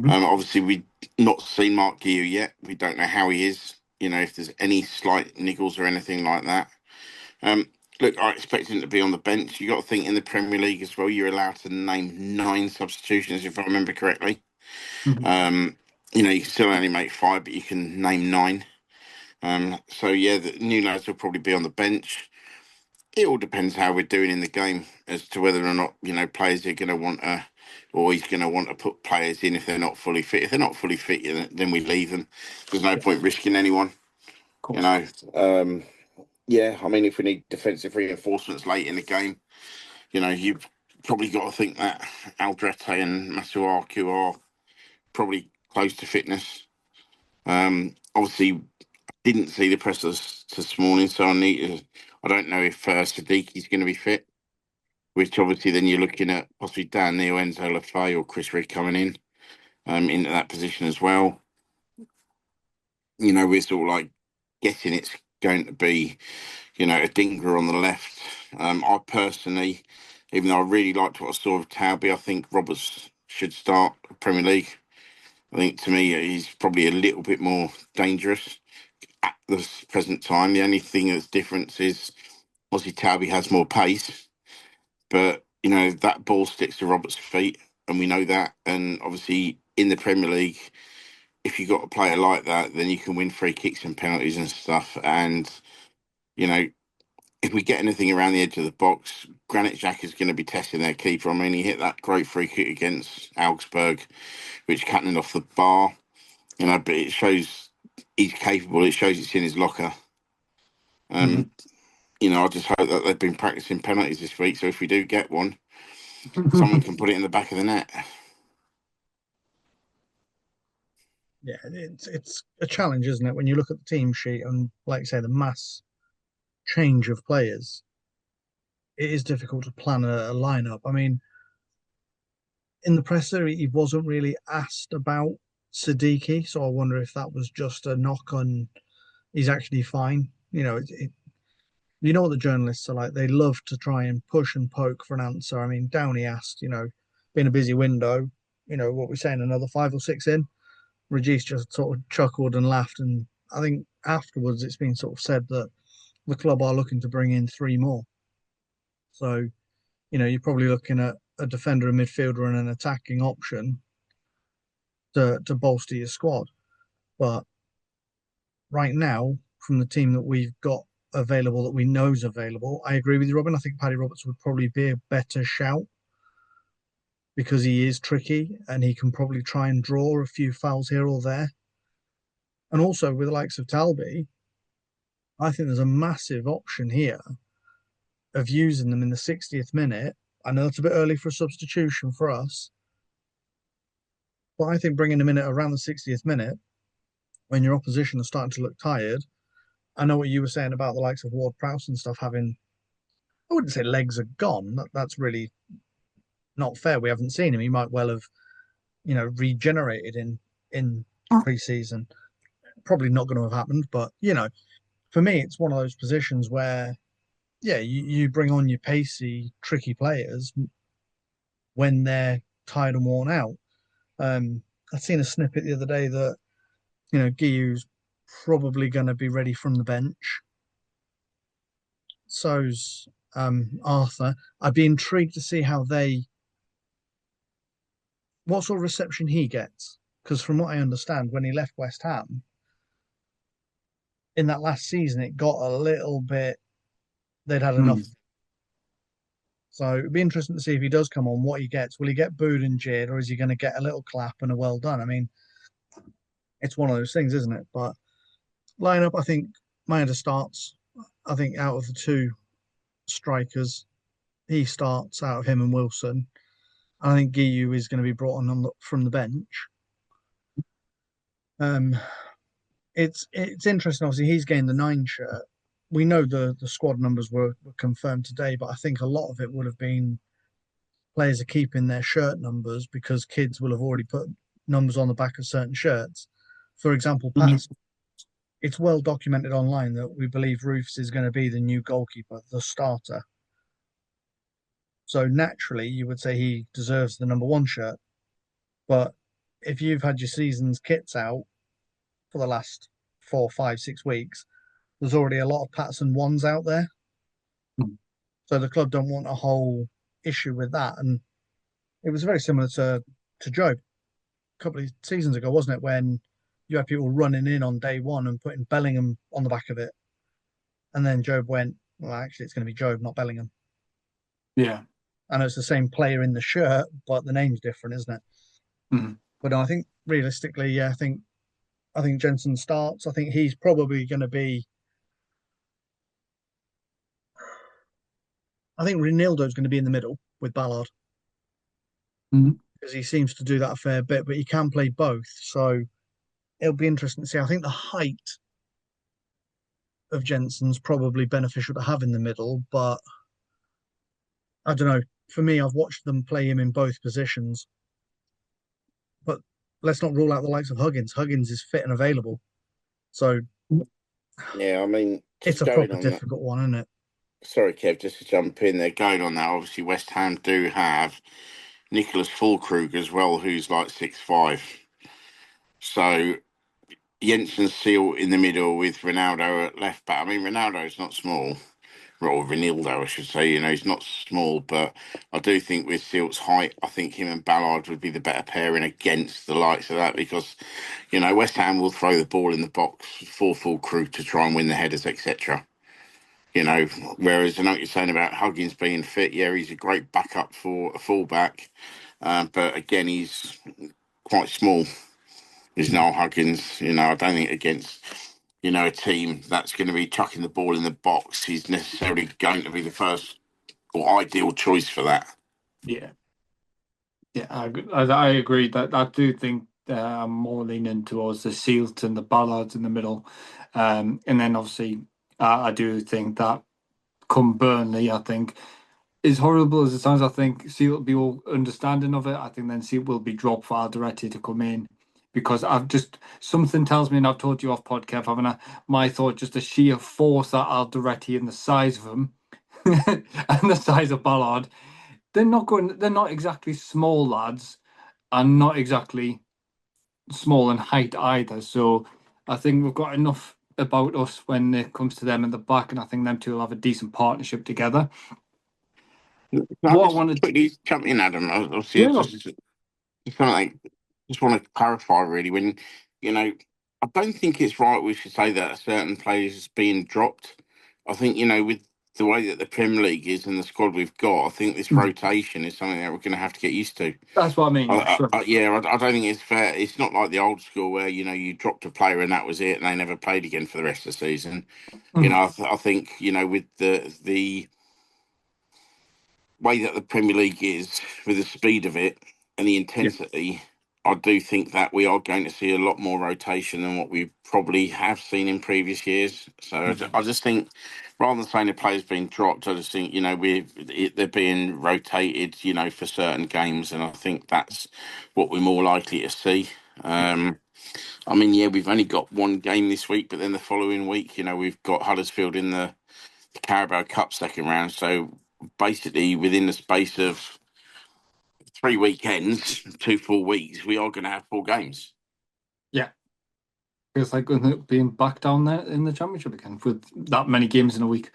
Obviously, we've not seen Mark Guiu yet. We don't know how he is, if there's any slight niggles or anything like that. Look, I expect him to be on the bench. You got to think in the Premier League as well, you're allowed to name 9 substitutions, if I remember correctly. You can still only make 5, but you can name 9. So yeah, the new lads will probably be on the bench. It all depends how we're doing in the game as to whether or not, players are going to want to, or he's going to want to put players in if they're not fully fit. If they're not fully fit, then we leave them. There's no point risking anyone. Yeah, I mean, if we need defensive reinforcements late in the game, you've probably got to think that Aldrete and Masuaku are probably close to fitness. Obviously, didn't see the press this morning, so I don't know if Siddiqui's going to be fit, which obviously then you're looking at possibly Dan Neil, Enzo Lafay or Chris Rigg coming in into that position as well. We're sort of like guessing it's going to be, a Dinger on the left. I personally, even though I really liked what I saw of Towby, I think Roberts should start Premier League. I think to me he's probably a little bit more dangerous at this present time. The only thing that's different is obviously Towby has more pace, but that ball sticks to Roberts' feet, and we know that. And obviously in the Premier League, if you've got a player like that, then you can win free kicks and penalties and stuff. And if we get anything around the edge of the box, Granit Xhaka is going to be testing their keeper. I mean, he hit that great free kick against Augsburg, which cannoned off the bar. But it shows he's capable. It shows it's in his locker. I just hope that they've been practicing penalties this week. So if we do get one, someone can put it in the back of the net. Yeah, it's a challenge, isn't it? When you look at the team sheet and, like you say, the mass change of players, it is difficult to plan a lineup. I mean, in the presser, he wasn't really asked about Siddiqui, so I wonder if that was just a knock on he's actually fine. You know what the journalists are like. They love to try and push and poke for an answer. I mean, Downey asked, been a busy window, what we're saying, another 5 or 6 in. Regis just sort of chuckled and laughed. And I think afterwards it's been sort of said that the club are looking to bring in 3 more. So, you're probably looking at a defender, a midfielder, and an attacking option to bolster your squad. But right now, from the team that we've got available, that we know is available, I agree with you, Robin. I think Paddy Roberts would probably be a better shout because he is tricky and he can probably try and draw a few fouls here or there. And also with the likes of Talby, I think there's a massive option here of using them in the 60th minute. I know it's a bit early for a substitution for us, but I think bringing them in at around the 60th minute when your opposition are starting to look tired. I know what you were saying about the likes of Ward-Prowse and stuff having, I wouldn't say legs are gone. That's really not fair. We haven't seen him. He might well have, regenerated in pre-season. Probably not going to have happened, but for me, it's one of those positions where, yeah, you bring on your pacey, tricky players when they're tired and worn out. I've seen a snippet the other day that, Guiu's probably going to be ready from the bench. So's Arthur. I'd be intrigued to see what sort of reception he gets. Because from what I understand, when he left West Ham, in that last season, it got a little bit, they'd had enough. So it'd be interesting to see if he does come on, what he gets. Will he get booed and jeered, or is he going to get a little clap and a well done? I mean, it's one of those things, isn't it? But lineup, I think Maeda starts. I think out of the two strikers, he starts out of him and Wilson. I think Guiu is going to be brought on from the bench. It's interesting. Obviously, he's gained the 9 shirt. We know the squad numbers were confirmed today, but I think a lot of it would have been players are keeping their shirt numbers because kids will have already put numbers on the back of certain shirts. For example, Pat's, it's well documented online that we believe Roofs is going to be the new goalkeeper, the starter. So naturally, you would say he deserves the number 1 shirt. But if you've had your season's kits out for the last 4, 5, 6 weeks, there's already a lot of Patterson 1s out there. So the club don't want a whole issue with that. And it was very similar to Job a couple of seasons ago, wasn't it? When you had people running in on day 1 and putting Bellingham on the back of it. And then Job went, well, actually, it's going to be Job, not Bellingham. Yeah. I know it's the same player in the shirt, but the name's different, isn't it? But I think realistically, yeah, I think Jensen starts. I think he's probably going to be. I think Ronaldo's going to be in the middle with Ballard because he seems to do that a fair bit, but he can play both. So it'll be interesting to see. I think the height of Jensen's probably beneficial to have in the middle, but I don't know. For me, I've watched them play him in both positions. But let's not rule out the likes of Huggins. Huggins is fit and available. So yeah, I mean, it's a proper difficult one, isn't it? Sorry, Kev, just to jump in there. Going on that, obviously West Ham do have Nicholas Füllkrug as well, who's like 6'5". So Jensen Seal in the middle with Ronaldo at left back. I mean, Ronaldo's not small. Or Ronaldo, I should say. He's not small, but I do think with Sealt's height, I think him and Ballard would be the better pairing against the likes of that because, West Ham will throw the ball in the box for Füllkrug to try and win the headers, etc. Whereas I know what you're saying about Huggins being fit. Yeah, he's a great backup for a fullback, but again, he's quite small. Is Noel Huggins? I don't think against a team that's going to be chucking the ball in the box, he's necessarily going to be the first or ideal choice for that. Yeah, I agree that I do think I'm more leaning towards the Sealt and the Ballards in the middle, and then obviously I do think that come Burnley, I think as horrible as it sounds, I think Sealt will be all understanding of it. I think then Sealt will be dropped for Alderete to come in. Because something tells me, and I've told you off podcast, haven't I? My thought, just the sheer force that Alderete and the size of him, and the size of Ballard, they're not exactly small lads, and not exactly small in height either. So I think we've got enough about us when it comes to them in the back, and I think them two will have a decent partnership together. What I wanted quickly jump in, Adam. Obviously, just want to clarify really when I don't think it's right we should say that a certain player is being dropped. I think, with the way that the Premier League is and the squad we've got, I think this Mhm. rotation is something that we're going to have to get used to. That's what I mean. Yeah, sure. I don't think it's fair. It's not like the old school where, you dropped a player and that was it and they never played again for the rest of the season. Mhm. I think, with the way that the Premier League is, with the speed of it and the Yeah. intensity, I do think that we are going to see a lot more rotation than what we probably have seen in previous years. So I just think, rather than saying the players being dropped, I just think they're being rotated, for certain games, and I think that's what we're more likely to see. I mean, yeah, we've only got one game this week, but then the following week, we've got Huddersfield in the Carabao Cup second round. So basically, within the space of 3 weekends, 2 full weeks, we are going to have 4 games. Yeah. Feels like being back down there in the championship again with that many games in a week.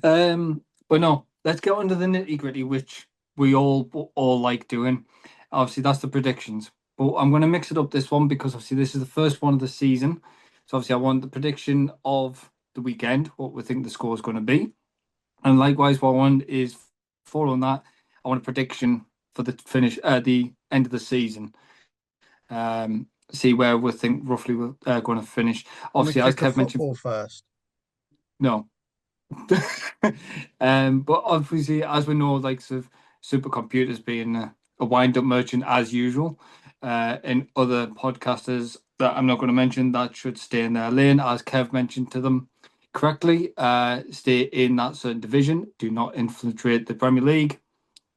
But no, let's get on to the nitty gritty, which we all like doing. Obviously, that's the predictions. But I'm going to mix it up this one because obviously this is the first one of the season. So obviously I want the prediction of the weekend, what we think the score is going to be. And likewise, what I want is following that, I want a prediction for the finish, the end of the season. See where we think roughly we're going to finish. Can we Obviously, as kick the Kev mentioned, football first? no. But obviously, as we know, like sort of supercomputers being a wind-up merchant as usual, and other podcasters that I'm not going to mention that should stay in their lane, as Kev mentioned to them correctly, stay in that certain division. Do not infiltrate the Premier League.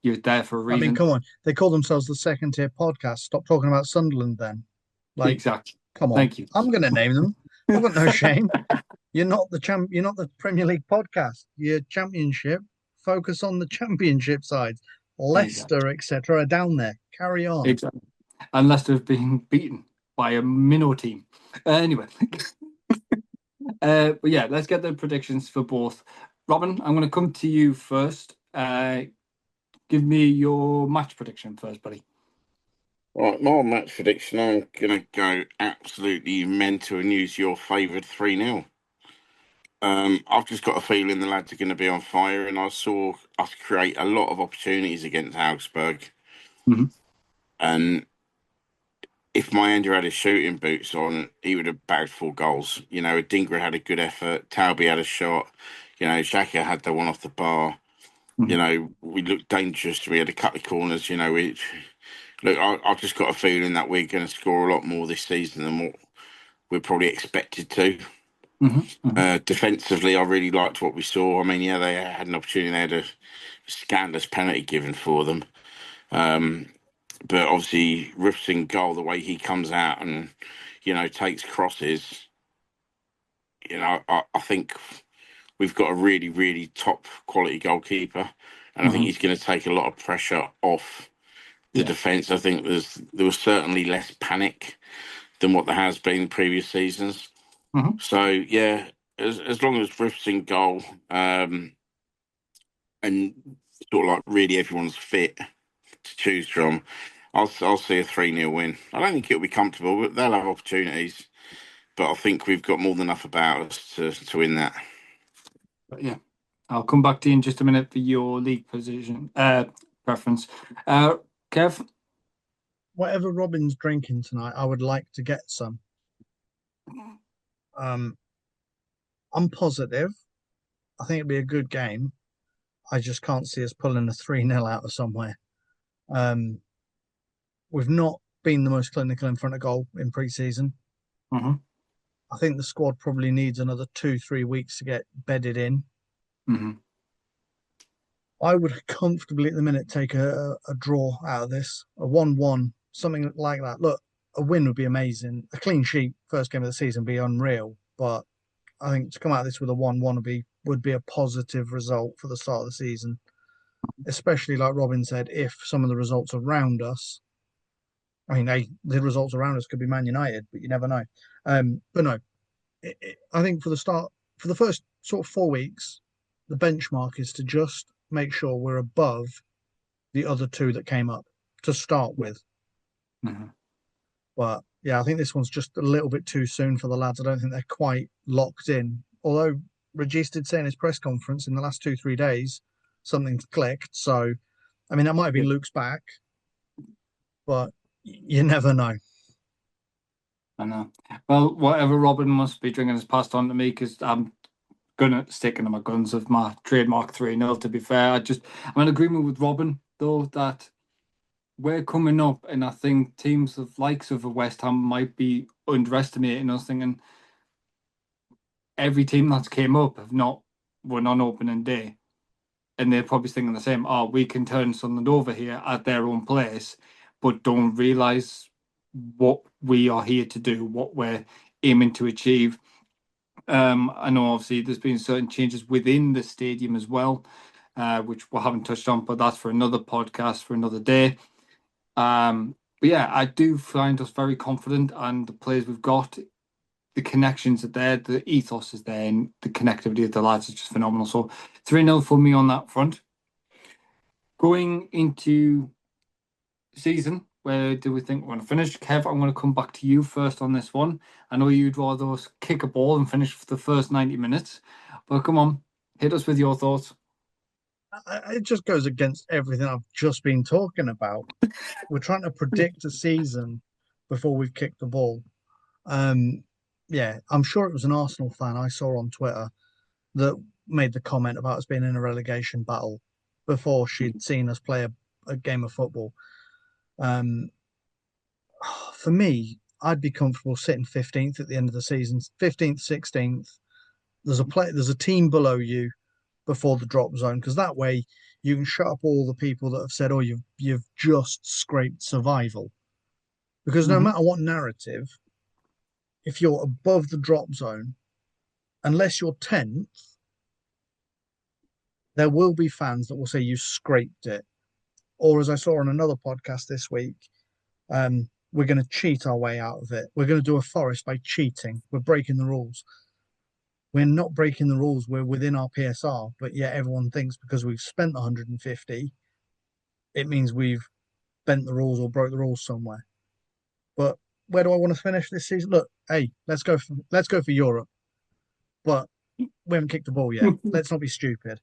You're there for a I mean, reason. come on. They call themselves the second tier podcast. Stop talking about Sunderland then. Like, Exactly. come on. Thank you. I'm going to name them. I've got no shame. You're not the You're not the Premier League podcast. You're Championship. Focus on the Championship sides. Leicester, etc., are down there. Carry on. Exactly. Unless they've been beaten by a minnow team. Anyway. But yeah, let's get the predictions for both. Robin, I'm going to come to you first. Give me your match prediction first, buddy. Right, my match prediction, I'm going to go absolutely mental and use your favoured 3-0. I've just got a feeling the lads are going to be on fire, and I saw us create a lot of opportunities against Augsburg. Mhm. And if Andrew had his shooting boots on, he would have bagged 4 goals. Dingra had a good effort. Talby had a shot. Xhaka had the one off the bar. We looked dangerous. We had a couple of corners. I've just got a feeling that we're going to score a lot more this season than what we're probably expected to. Defensively, I really liked what we saw. I mean, yeah, they had an opportunity. They had a scandalous penalty given for them. But obviously, Rifson's goal, the way he comes out and, takes crosses, I think we've got a really, really top quality goalkeeper. And I think he's going to take a lot of pressure off the defence. I think there was certainly less panic than what there has been in previous seasons. So, yeah, as long as Rifson's goal and sort of like really everyone's fit to choose from, I'll see a 3-0 win. I don't think it'll be comfortable, but they'll have opportunities. But I think we've got more than enough about us to win that. But yeah, I'll come back to you in just a minute for your league position preference. Kev? Whatever Robin's drinking tonight, I would like to get some. I'm positive. I think it'd be a good game. I just can't see us pulling a 3-0 out of somewhere. We've not been the most clinical in front of goal in pre-season. I think the squad probably needs another 2-3 weeks to get bedded in. I would comfortably at the minute take a draw out of this, a 1-1, something like that. Look, a win would be amazing. A clean sheet first game of the season would be unreal, but I think to come out of this with a 1-1 would be a positive result for the start of the season, especially like Robin said, if some of the results around us. I mean, the results around us could be Man United, but you never know. But no, I think for the first sort of 4 weeks, the benchmark is to just make sure we're above the other two that came up to start with. But yeah, I think this one's just a little bit too soon for the lads. I don't think they're quite locked in. Although Regis did say in his press conference in the last 2, 3 days, something's clicked. So, I mean, that might have been Luke's back, but you never know. I know. Well, whatever Robin must be drinking has passed on to me because I'm gonna stick into my guns of my trademark 3-0. To be fair, I'm in agreement with Robin though that we're coming up, and I think teams of likes of West Ham might be underestimating us, thinking every team that's came up have not won on opening day, and they're probably thinking the same. Oh, we can turn Sunderland over here at their own place, but don't realise what we are here to do, what we're aiming to achieve. I know obviously there's been certain changes within the stadium as well, which we haven't touched on, but that's for another podcast for another day. But yeah, I do find us very confident, and the players we've got, the connections are there, the ethos is there, and the connectivity of the lads is just phenomenal. So 3-0 for me on that front. Going into season, where do we think we're going to finish? Kev, I'm going to come back to you first on this one. I know you'd rather us kick a ball and finish for the first 90 minutes, but come on, hit us with your thoughts. It just goes against everything I've just been talking about. We're trying to predict a season before we've kicked the ball. Yeah, I'm sure it was an Arsenal fan I saw on Twitter that made the comment about us being in a relegation battle before she'd seen us play a game of football. For me, I'd be comfortable sitting 15th at the end of the season, 15th, 16th. There's a team below you before the drop zone, because that way you can shut up all the people that have said, "Oh, you've just scraped survival." Because no matter what narrative, if you're above the drop zone, unless you're 10th, there will be fans that will say you scraped it. Or as I saw on another podcast this week, we're going to cheat our way out of it. We're going to do a Forest by cheating. We're breaking the rules. We're not breaking the rules. We're within our PSR, but yet everyone thinks because we've spent 150, it means we've bent the rules or broke the rules somewhere. But where do I want to finish this season? Look, hey, let's go for Europe. But we haven't kicked the ball yet. Let's not be stupid.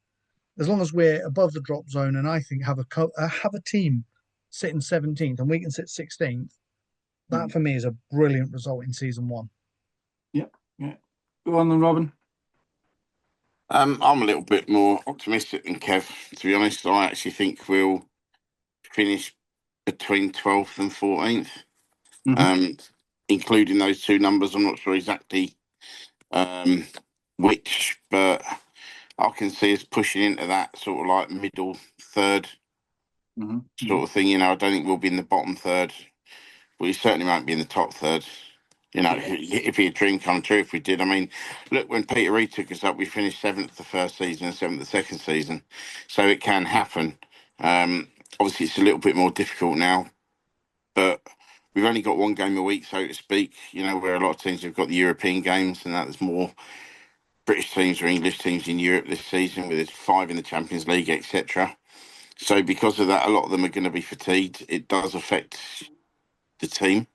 As long as we're above the drop zone, and I think have a team sitting 17th and we can sit 16th, that for me is a brilliant result in season one. Yeah. Go on then, Robin. I'm a little bit more optimistic than Kev, to be honest. I actually think we'll finish between 12th and 14th, including those two numbers. I'm not sure exactly which, but I can see us pushing into that sort of like middle third sort of thing. I don't think we'll be in the bottom third. We certainly won't be in the top third. It'd be a dream come true if we did. I mean, look, when Peter Reid took us up, we finished 7th the first season and 7th the second season. So it can happen. Obviously, it's a little bit more difficult now, but we've only got one game a week, so to speak, where a lot of teams have got the European games, and there's more British teams or English teams in Europe this season, with 5 in the Champions League, etc. So because of that, a lot of them are going to be fatigued. It does affect the team.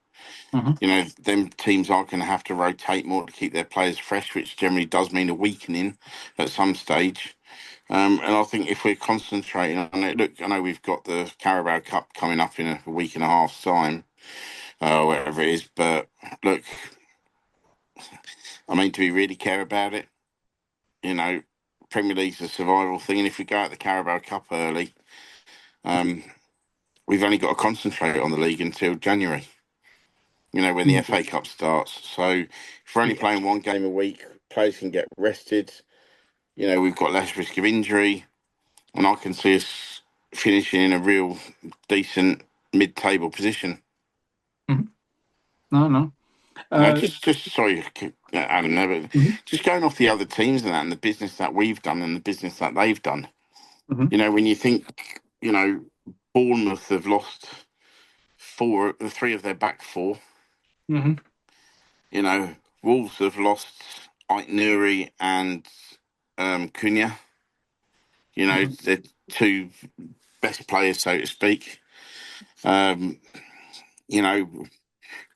Them teams are going to have to rotate more to keep their players fresh, which generally does mean a weakening at some stage. And I think if we're concentrating on it, look, I know we've got the Carabao Cup coming up in a week and a half's time, whatever it is. But look, I mean, do we really care about it? Premier League's a survival thing, and if we go out the Carabao Cup early, we've only got to concentrate on the league until January. When the FA Cup starts. So if we're only playing one game a week, players can get rested. We've got less risk of injury, and I can see us finishing in a real decent mid-table position. No. Just sorry, Adam, but just going off the other teams and the business that we've done and the business that they've done. When you think, Bournemouth have lost 3 of their back 4. Wolves have lost Ait Nouri and Cunha. They're 2 best players, so to speak.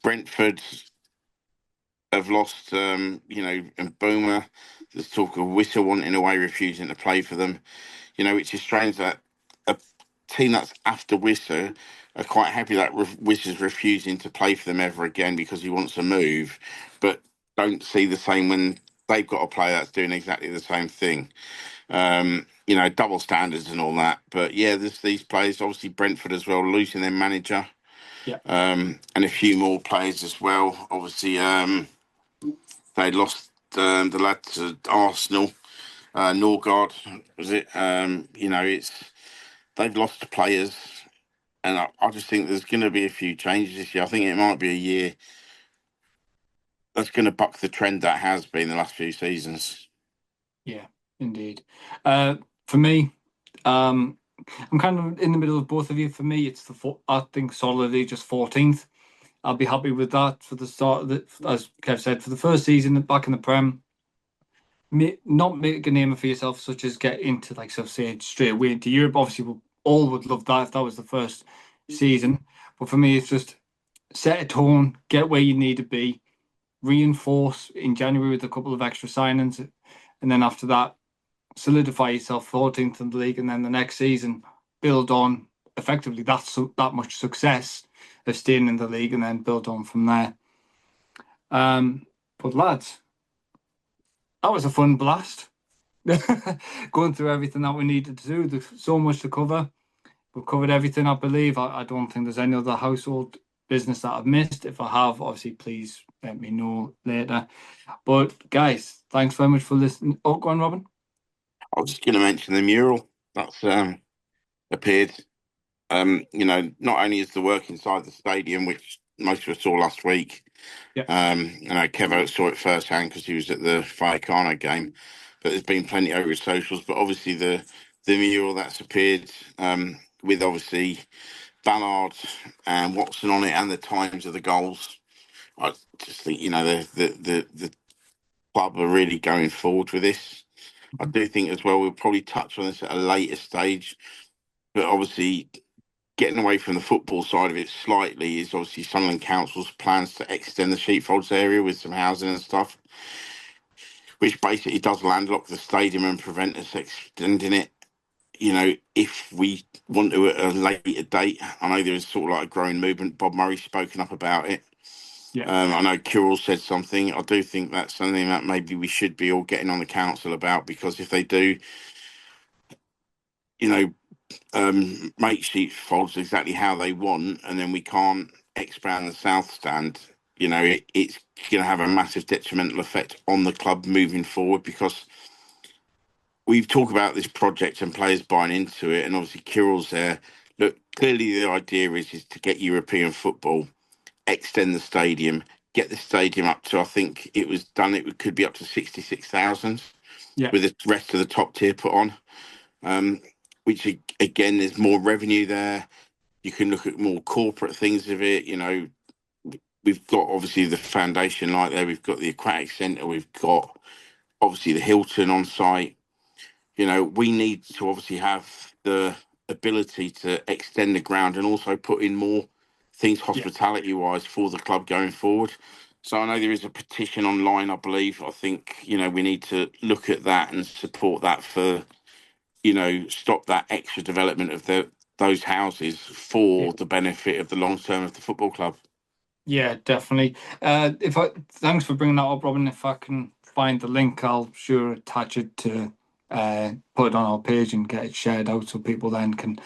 Brentford have lost, and Boomer. There's talk of Whistle wanting away, refusing to play for them. Which is strange that a team that's after Whistle are quite happy that Whistle's refusing to play for them ever again because he wants to move, but don't see the same when they've got a player that's doing exactly the same thing. Double standards and all that. But yeah, there's these players, obviously Brentford as well, losing their manager. Yeah. And a few more players as well. Obviously, they lost the lad to Arsenal, Norgard, was it? They've lost players, and I just think there's going to be a few changes this year. I think it might be a year that's going to buck the trend that has been the last few seasons. Yeah, indeed. For me, I'm kind of in the middle of both of you. For me, it's I think solidly just 14th. I'll be happy with that for the start of the, as Kev said, for the first season back in the Prem. Not make a name for yourself, such as get into, like I've said, straight away into Europe. Obviously, we all would love that if that was the first season. But for me, it's just set a tone, get where you need to be, reinforce in January with a couple of extra signings, and then after that, solidify yourself 14th in the league, and then the next season build on effectively that much success of staying in the league, and then build on from there. But lads, that was a fun blast. Going through everything that we needed to do. There's so much to cover. We've covered everything, I believe. I don't think there's any other household business that I've missed. If I have, obviously, please let me know later. But guys, thanks very much for listening. Oh, go on, Robin. I was just going to mention the mural that's appeared. Not only is the work inside the stadium, which most of us saw last week. Yeah. Kev saw it firsthand because he was at the Vallecano game. But there's been plenty over his socials. But obviously the mural that's appeared with obviously Ballard and Watson on it and the times of the goals. I just think the club are really going forward with this. I do think as well we'll probably touch on this at a later stage, but obviously getting away from the football side of it slightly is obviously Sunderland Council's plans to extend the sheepfolds area with some housing and stuff, which basically does landlock the stadium and prevent us extending it. If we want to at a later date, I know there is sort of like a growing movement. Bob Murray's spoken up about it. Yeah. I know Kirill said something. I do think that's something that maybe we should be all getting on the council about, because if they do, make sheepfolds exactly how they want, and then we can't expand the south stand, it's going to have a massive detrimental effect on the club moving forward, because we've talked about this project and players buying into it, and obviously Kirill's there. Look, clearly the idea is to get European football, extend the stadium, get the stadium up to, I think it could be up to 66,000, with the rest of the top tier put on. Which again, there's more revenue there. You can look at more corporate things of it. We've got obviously the foundation light there. We've got the aquatic centre. We've got obviously the Hilton on site. We need to obviously have the ability to extend the ground and also put in more things hospitality wise for the club going forward. So I know there is a petition online, I believe. I think, we need to look at that and support that for, stop that extra development of those houses for the benefit of the long term of the football club. Yeah, definitely. Thanks for bringing that up, Robin. If I can find the link, I'll sure attach it to put it on our page and get it shared out so people then can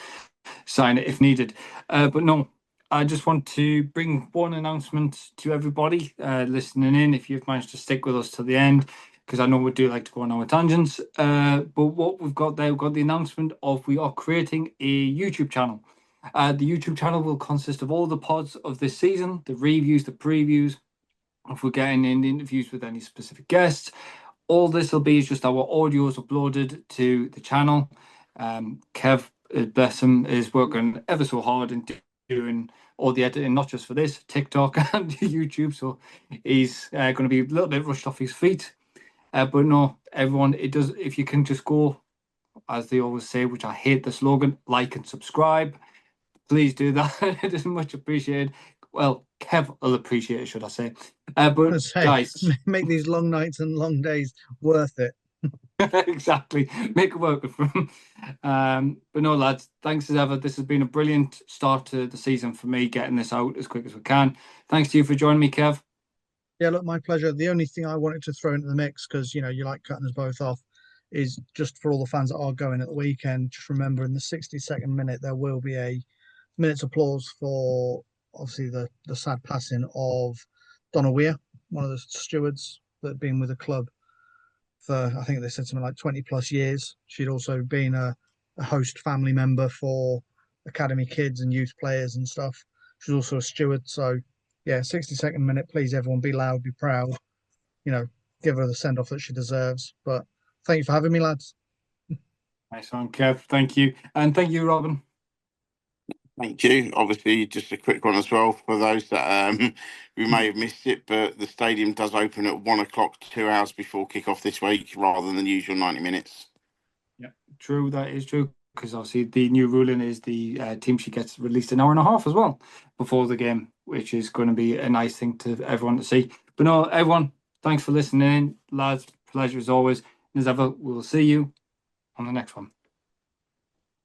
sign it if needed. But no, I just want to bring one announcement to everybody listening in. If you've managed to stick with us to the end, because I know we do like to go on our tangents. But what we've got there, we've got the announcement of we are creating a YouTube channel. The YouTube channel will consist of all the pods of this season, the reviews, the previews, if we're getting in interviews with any specific guests. All this will be just our audios uploaded to the channel. Kev, bless him, is working ever so hard and doing all the editing, not just for this, TikTok and YouTube. So he's going to be a little bit rushed off his feet. But no, everyone, if you can just go, as they always say, which I hate the slogan, like and subscribe. Please do that. It is much appreciated. well, Kev will appreciate it, should I say. I'm But gonna say, guys, make these long nights and long days worth it. exactly, make it work with them. But no, lads, thanks as ever. This has been a brilliant start to the season for me, getting this out as quick as we can. Thanks to you for joining me, Kev. Yeah, look, my pleasure. The only thing I wanted to throw into the mix, because you like cutting us both off, is just for all the fans that are going at the weekend. Just remember, in the 62nd minute, there will be a minute's applause for obviously the sad passing of Donna Weir, one of the stewards that had been with the club for, I think they said something like 20 plus years. She'd also been a host family member for academy kids and youth players and stuff. She's also a steward. So, yeah, 62nd minute, please, everyone, be loud, be proud, give her the send off that she deserves. But thank you for having me, lads. Nice one, Kev. Thank you. And thank you, Robin. Thank you. Obviously, just a quick one as well for those that we may have missed it, but the stadium does open at 1 o'clock, 2 hours before kickoff this week, rather than the usual 90 minutes. Yeah, true. That is true. Because obviously the new ruling is the team sheet gets released an hour and a half as well before the game, which is going to be a nice thing to everyone to see. But no, everyone, thanks for listening in. Lads, pleasure as always. And as ever, we'll see you on the next one.